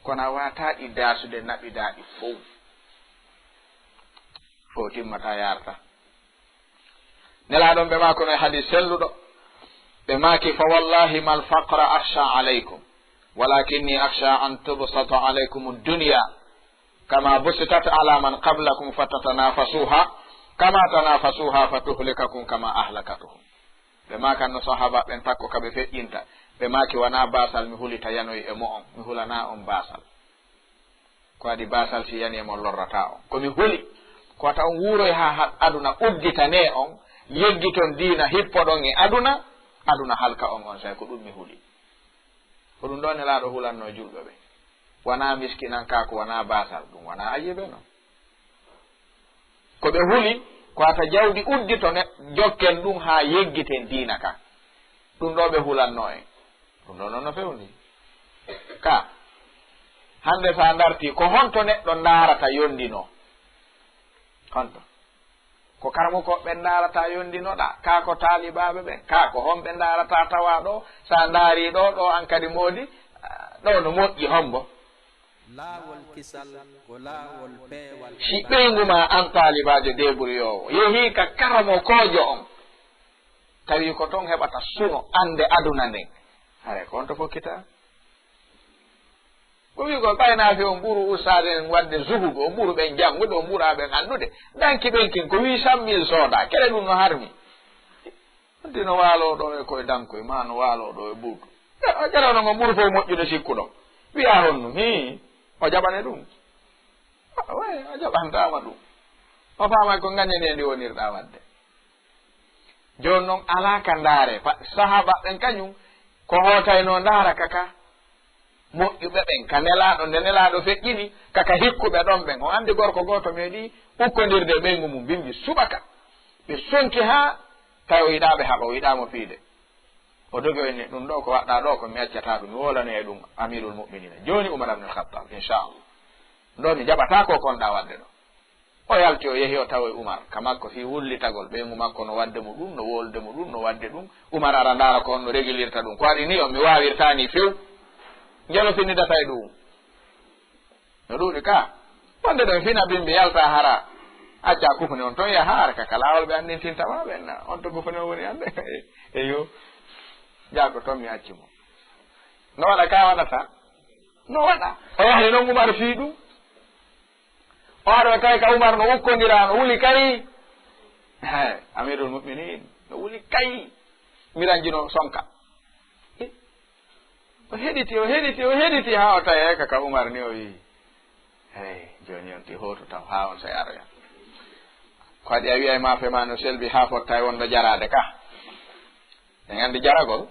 kono a wataɗi daasude naɓidaɗi fof timmata yarta nelaɗon ɓe mako no e hadis selluɗo ɓe maki fa wallahi mal faqra akhsha alaykum walakinni akhsha an tubsata alaykum ad-dunya kama busitat ala man qablakum fatatanafasuha kama tanafasuha fatuhlikakum kama ahlakatuhum ɓe makanno sahaba ɓen takko kaɓe feƴƴinta ɓe maki wona basal mi hulita yanoy e mo on mi hulana on basal ko adi basal si yani emon lorrata on komi huli ko taw wuuroy ha aduna udditane on yeggiton diina hippoɗon e aduna halka on say ko ɗum mi huli ko ɗum ɗo nelaɗo hulanno julɓe ɓe wona miskinan ka ko wona basal ɗum wona ayiɓe noon ko ɓe huli ko ata jawdi uddito ne jokken ɗum ha yeggiten diina ka ɗum ɗo ɓe hulanno en ɗum ɗo noon no fewni ka hande sa darti ko honto neɗɗo darata yondino honto ko karmukoɓe darata yondinoɗa ka ko taalibaɓe ɓen ka ko honɓe darata tawa ɗo sa daari ɗo an kadi moodi ɗo no moƴƴi hombo si ɓeyguma an taalibajo deburiyowo yehi ka karamo kojo on tawi ko toon heɓata suno ande aduna nden hare ko honto fokkita ko wi ko ɓaynafi on ɓuuru ustade en wadde zuhugo on ɓuuru ɓen janngude on ɓuuraɓen andude danki ɓenkin ko 800 000 sooda kele ɗum no harmi andi no waalo ɗo e koye dankoye ma no waalo ɗo e ɓuutu o jarano ngo ɓuuru fof moƴƴude sikkuɗo wiya honnum o jaɓane ɗum way o jaɓantama ɗum o faama ko gañani e ndi wonirɗa wadde joni noon ala ka ndaare sahaba ɓen kañum ko hootayno ndaara kaka moƴƴuɓe ɓen ka nelaɗo nde nelaɗo feƴƴini kaka hikkuɓe ɗon ɓen o andi gorko goto meeɗi ukkodirde ɓeygu mum bimbi subaka ɓe sonki ha tawi o yiɗaɓe haɓa o yiɗamo fiide o dogi o inni ɗum ɗo ko waɗɗa ɗo ko mi accata ɗum mi wolane e ɗum amirul mu'minina joni umar ibn al-khattab inchallah ɗo mi jaɓata ko konɗa wadde ɗo o yalti o yehi o tawa Umar ka makko fi wullitagol ɓeygu makko no wadde mo ɗum no wolde mo ɗum no wadde ɗum Umar ara ndaara ko on no régulirta ɗum ko waɗi ni o mi wawirtani few jelo finnidata e ɗum no ɗuuɗi ka wonde ɗon fina bimbi yalta hara acca kufune on toon yaha ara kaka laawol ɓe anndintintama ɓenna on to kufune o woni hannde eyo jaago toon mi accimo no waɗa ka waɗata no waɗa o yahde noon Umar fii ɗum o aɗo tawi ka Umar no ukkondira no wuli kay amirul muminin no wuli kay miranjino sonka o heɗiti ha o tawi ka Umar ni o wi joni on ti hoto taw ha on so yaroya ko waɗi a wiya maafe ma no selbi ha fotta wonno jarade ka en andi jaragol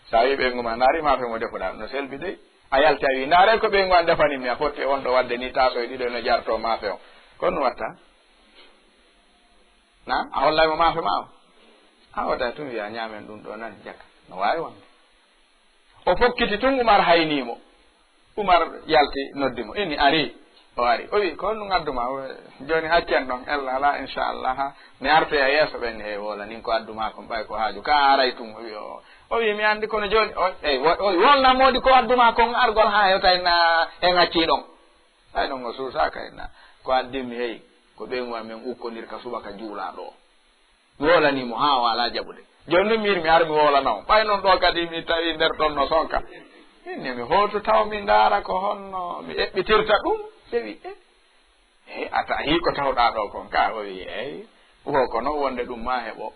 sa wi ɓeygu ma ndaari maafe mo defuɗa no selbi dey a yalti a wi ndaare ko ɓeygu an defanimi a fotti wonɗo wadde ni taso e ɗiɗo no jarto maafe o kon no watta na a hollaymo maafe ma o a wota tun wiya ñaamen ɗum ɗo nan jakka no wawi wonde o fokkiti tun Umar haynimo Umar yalti noddimo inni ari o ari o wi ko holno adduma joni haccen ɗon ella ala inchallah mi arte e yeeso ɓen e wola nin ko adduma kon ɓay ko haaju ka aray tum o wi mi andi kono joni o wolnamodi ko adduma kon argol ha hewtayna en acciɗon ay ɗon o suusaka enna ko addimi hey ko ɓeygu amen ukkodirka subaka juulaɗo o mi wolanimo ha o ala jaɓude joni ɗum mi ar mi wolanao ɓay noon ɗo kadi mi tawi nder ɗon no sonka inni mi hoto taw mi ndaara ko honno mi eɓɓitirta ɗum ɓe wi ata hi ko tawɗa ɗo kon ka o wi eyi ko kono wonde ɗum ma heɓo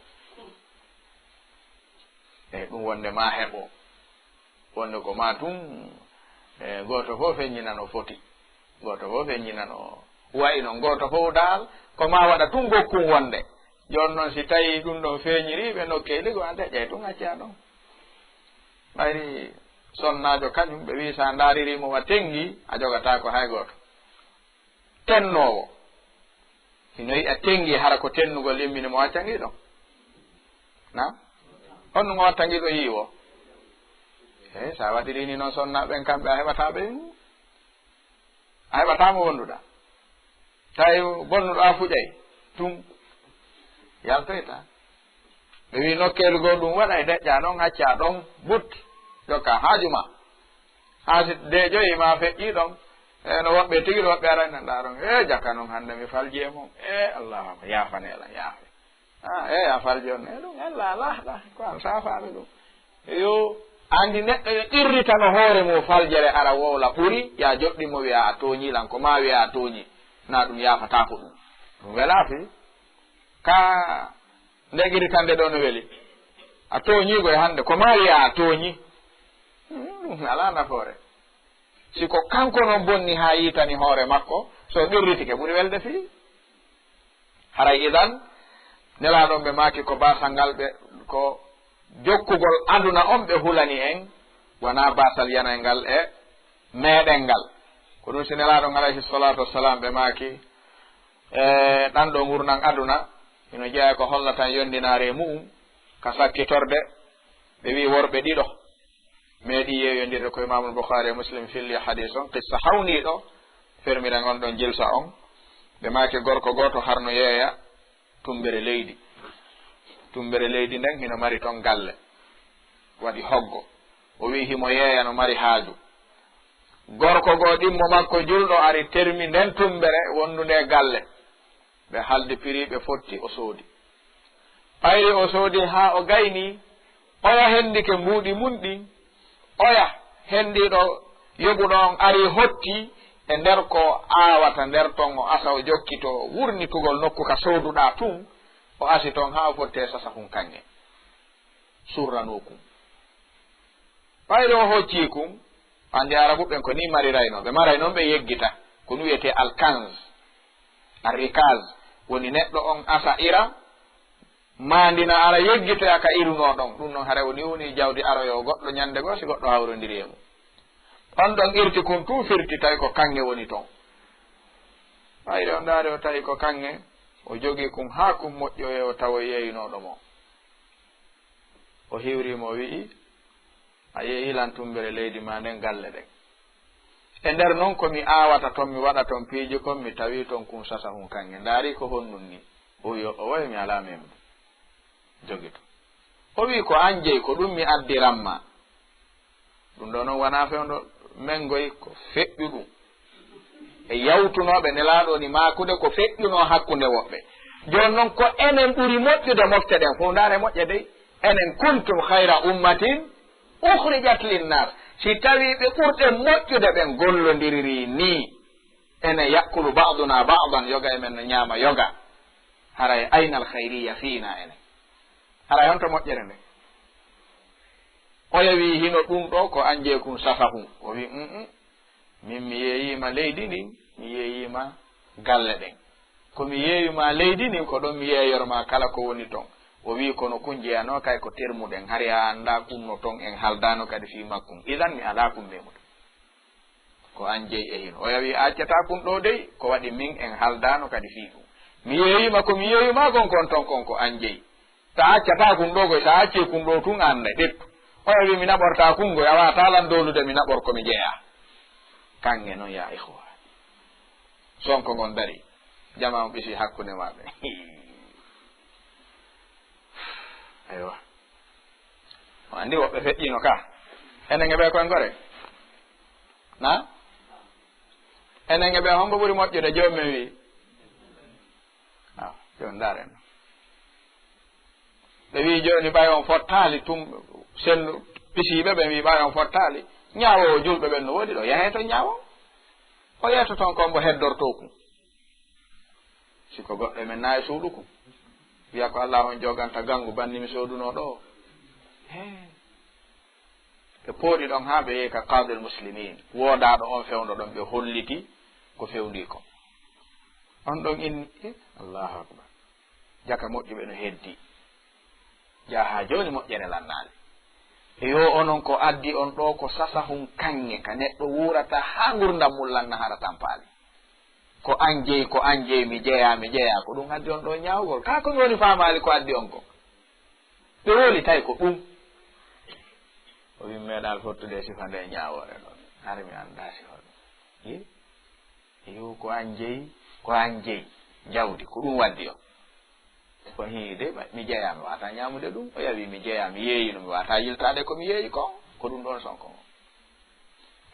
ɗum wonde ma heɓo wonde ko ma tun goto fof feññinano foti goto fof feññinano wayno goto fof dal ko ma waɗa tun gokkum wonde joni noon si tawi ɗum ɗon feeñiri ɓe nokke ligo ante ƴey tun acca ɗon ɓayri sonnajo kañum ɓe wi sa daaririmo wa tengi a jogata ko hay goto tennowo sino yi a tengi hara ko tennugol immini mo waccangi ɗon na honno mo wattangi ɗo yiiwo sa waɗirini noon sonnaɓen kamɓe a heɓata ɓeygu a heɓatamo wonduɗa tawi bonnuɗo a fuƴay tum yaltoyta ɓe wi nokkelu go ɗum waɗa e deƴƴa ɗon acca ɗon butti jokka haajuma ha si deeƴoyi ma feƴƴi ɗon no woɓɓe tigi ɗo woɓɓe araynanɗa ɗon jakka noon hannde mi falji e mum allahuma yafanela yaafe a falji on ɗum allah lahɗa ko an safaɓe ɗum yo andi neɗɗo yo irritano hoore mum faljere ara wowla ɓuuri ya joɗɗimo wiya a tooñilan ko ma wiya a tooñi na ɗum yafata ko ɗum welafi ka ndegiri kande ɗo no weli a tooñigo e hannde ko ma wiya a tooñi ɗum ala nafoore siko kanko noon bonni ha yitani hoore makko so ɗirritike ɓuri welde fii haray idan nelaɗon ɓe maaki ko basal ngal ɓe ko jokkugol aduna on ɓe hulani en wona basal yanay ngal e meɗen ngal ko ɗum si nelaɗon alayhi salatu wassalam ɓe maaki ɗan ɗo gurnan aduna ino jeeya ko hollatan yondinare mu'um ka sakkitorde ɓe wi worɓe ɗiɗo meeɗi yeeyodirde ko imamul Bukhari e Muslim filli hadis on qissa hawniɗo fermiren on ɗon jilsa on ɓe maaki gorko goto harno yeeya tumbere leydi nden hino mari toon galle waɗi hoggo o wi himo yeeya no mari haaju gorko go ɗimmo makko julɗo ari termi nden tumbere wondude galle ɓe haldi piri ɓe fotti o soodi ɓayri o soodi ha o gayni oya hendike mbuuɗi mun ɗin oya hendiɗo yoguɗo on ari hotti e nder ko awata nder ton o asa o jokki to wurnitugol nokku ka sooduɗa tun o asi toon ha o fotte sasa kum kange surrano kum ɓayri o hocci kum andi arabuɓen ko ni marirayno ɓe maray noon ɓe yeggita ko nu wiyete alkange arrikage woni neɗɗo on asa ira mandina ara yeggite aka iruno ɗon ɗum noon haare woni woni jawdi aroyo goɗɗo ñande goo si goɗɗo hawrodiri e mum on ɗon irti kum tum firti tawi ko kange woni toon ɓayri o ndaari o tawi ko kange o jogi kum ha kum moƴƴoye o tawa yeeyinoɗo mo o hiwrimo o wi'i a yeeyilan tumbere leydi ma nden galle ɗen e nder noon komi awata toon mi waɗa toon piiji kon mi tawi toon kum sasa hum kange ndaari ko honnun ni o wi o wawi mi ala memdu jogi to o wi ko an jeyi ko ɗum mi addiranma ɗum ɗo noon wona fewdo mengoy ko feƴƴu ɗum e yawtunoɓe nelaɗo ni makude ko feƴƴuno hakkunde woɓɓe joni noon ko enen ɓuri moƴƴude mofte ɗen fof ndaare moƴƴe dey enen kuntum hayra ummatin ukhrijat linnas si tawi ɓe ɓurɗe moƴƴude ɓen gollodiriri ni ene yakkulu ba'duna ba'dan yoga e men no ñaama yoga haray aynal hayriya fiina enen haray honto moƴƴere nde oya wi hino ɗum ɗo ko anje kum safahum o wi min mi yeeyima leydi ndin mi yeeyima galle ɗen komi yeeyima leydi ndin ko ɗon mi yeeyorma kala ko woni toon o wi kono kun jeyano kay ko termuɗen hari a anda kumno toon en haldano kadi fi makkum idan mi ala kum memuɗo ko an jeyi e hino oya wi accata kum ɗo dey ko waɗi min en haldano kadi fi ɗum mi yeeyima komi yeeyima gon kon toon kon ko an jeyi sa accata kum ɗo koy sa acci kum ɗo tun anda ɗettu oya wi mi naɓorta kumgoy a wata lan dowlude mi naɓor komi jeeya kange noon ya ihwa sonko gon dari jama ɓisi hakkude maɓe aywa o andi woɓɓe feƴƴino ka enen e ɓe koye gore na enen e ɓe hombo ɓuri moƴƴude jomumen wi aw joni ndaren ɓe wi joni ɓay on fottali tum sennu pisiɓe ɓe wi ɓay on fottali ñaawowo julɓe ɓen no woodi ɗo yahe to ñaawo o yeeto toon kombo heddorto kum siko goɗɗo men nayi suuɗu kum wiya ko Allah on joganta gangu bannimi sooduno ɗo ɓe pooɗi ɗon ha ɓe yehi ka qadil muslimin woodaɗo on fewdo ɗon ɓe holliti ko fewndi ko on ɗon inni allahu akbar jaka moƴƴuɓe no heddi jaha joni moƴƴere lannaali yo onon ko addi on ɗo ko sasahum kange ka neɗɗo wurata ha gurdam mum lanna hara tampali ko an jeyi mi jeeya ko ɗum addi on ɗo ñawgol ka ko woni famali ko addi on ko ɓe woli tawi ko ɗum o wi meeɗal fottude sifa nde ñawore ɗon har mi anda sifa ɗum yo ko an jeyi jawdi ko ɗum waddi on ko hiide mi jeeya mi wata ñamude ɗum o yawi mi jeeya mi yeeyino mi wata yiltade ko mi yeeyi ko ɗum ɗon sonko o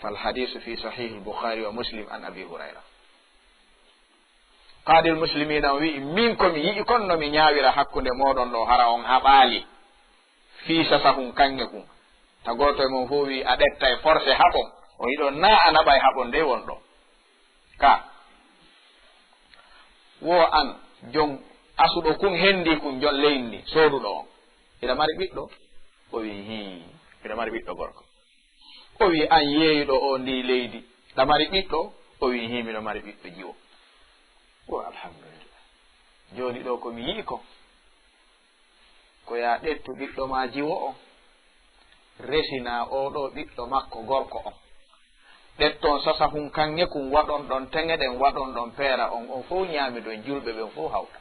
fal hadisu fi sahih al-bukhari wa muslim an abi hurayra qadil muslimina wi min komi yi'i kon no mi ñaawira hakkunde moɗon ɗo hara on haɓaali fi sasahum kange kum ta goto e mon fof wi a ɗetta e forcé haɓon o yiɗo na a naɓa e haɓon nde won ɗo ka wo an jon asuɗo kun hendi kun jon leydi sooduɗo on ina mari ɓiɗɗo o wi ina mari ɓiɗɗo gorko o wi an yeeyuɗo o ndi leydi ɗa mari ɓiɗɗo o wi miɗo mari ɓiɗɗo jiwo o alhamdulillah joni ɗo komi yii ko ya ɗettu ɓiɗɗo ma jiwo on resina oɗo ɓiɗɗo makko gorko on ɗetton sasahum kange kum waɗon ɗon teŋeɗen waɗon ɗon peera on fof ñaami ɗon julɓe ɓen fof hawta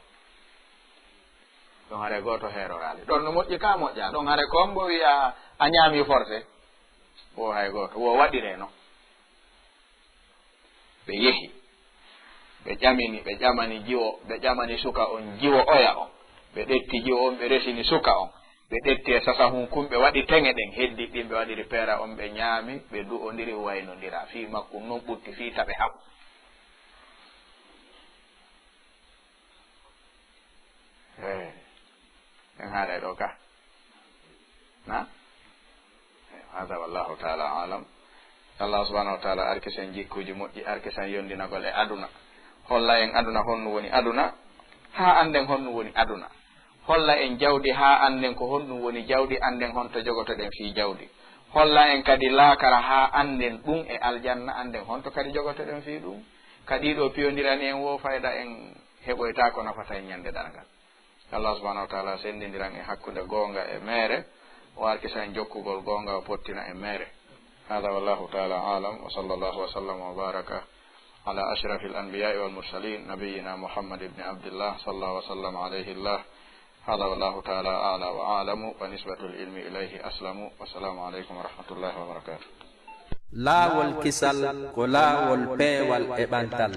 ɗon hare goto heerorali ɗon no moƴƴi ka moƴƴa ɗon hare kombo wiya a ñaami forcé wo hay goto wo waɗire no ɓe yehi ɓe ƴamani jiwo ɓe ƴamani suka on jiwo oya on ɓe ɗetti jiwo on ɓe resini suka on ɓe ɗetti e sasahum kum ɓe waɗi teŋe ɗen heddi ɗin ɓe waɗiri peera on ɓe ñaami ɓe du'odiri waynodira fi makkum non ɓutti fi taɓe haɓ en haɗa ɗo ka na hada wallahu taala alam Allah subhanahu wa taala arkisen jikkuji moƴƴi arkisen yondinagol e aduna holla en aduna honno woni aduna ha anden honno woni aduna holla en jawdi ha anden ko honɗum woni jawdi anden honto jogotoɗen fi jawdi holla en kadi laakara ha anden ɗum e aljanna anden honto kadi jogotoɗen fi ɗum kadi ɗo piyondirani en wo fayda en heɓoyta ko nafata en ñande ɗargal Allah subhanahu wa taala sendindiran e hakkude goonga e meere o arkisa en jokkugol goonga o pottina e meere hada wallahu taala alam wa sallallahu wa sallam wa baraka على أشرف الأنبياء والمرسلين نبينا محمد بن عبد الله صلى الله وسلم عليه الله هذا والله تعالى أعلى وأعلم ونسبة العلم إليه أسلم والسلام عليكم ورحمة الله وبركاته laawol kisal ko laawol peewal e ɓantal.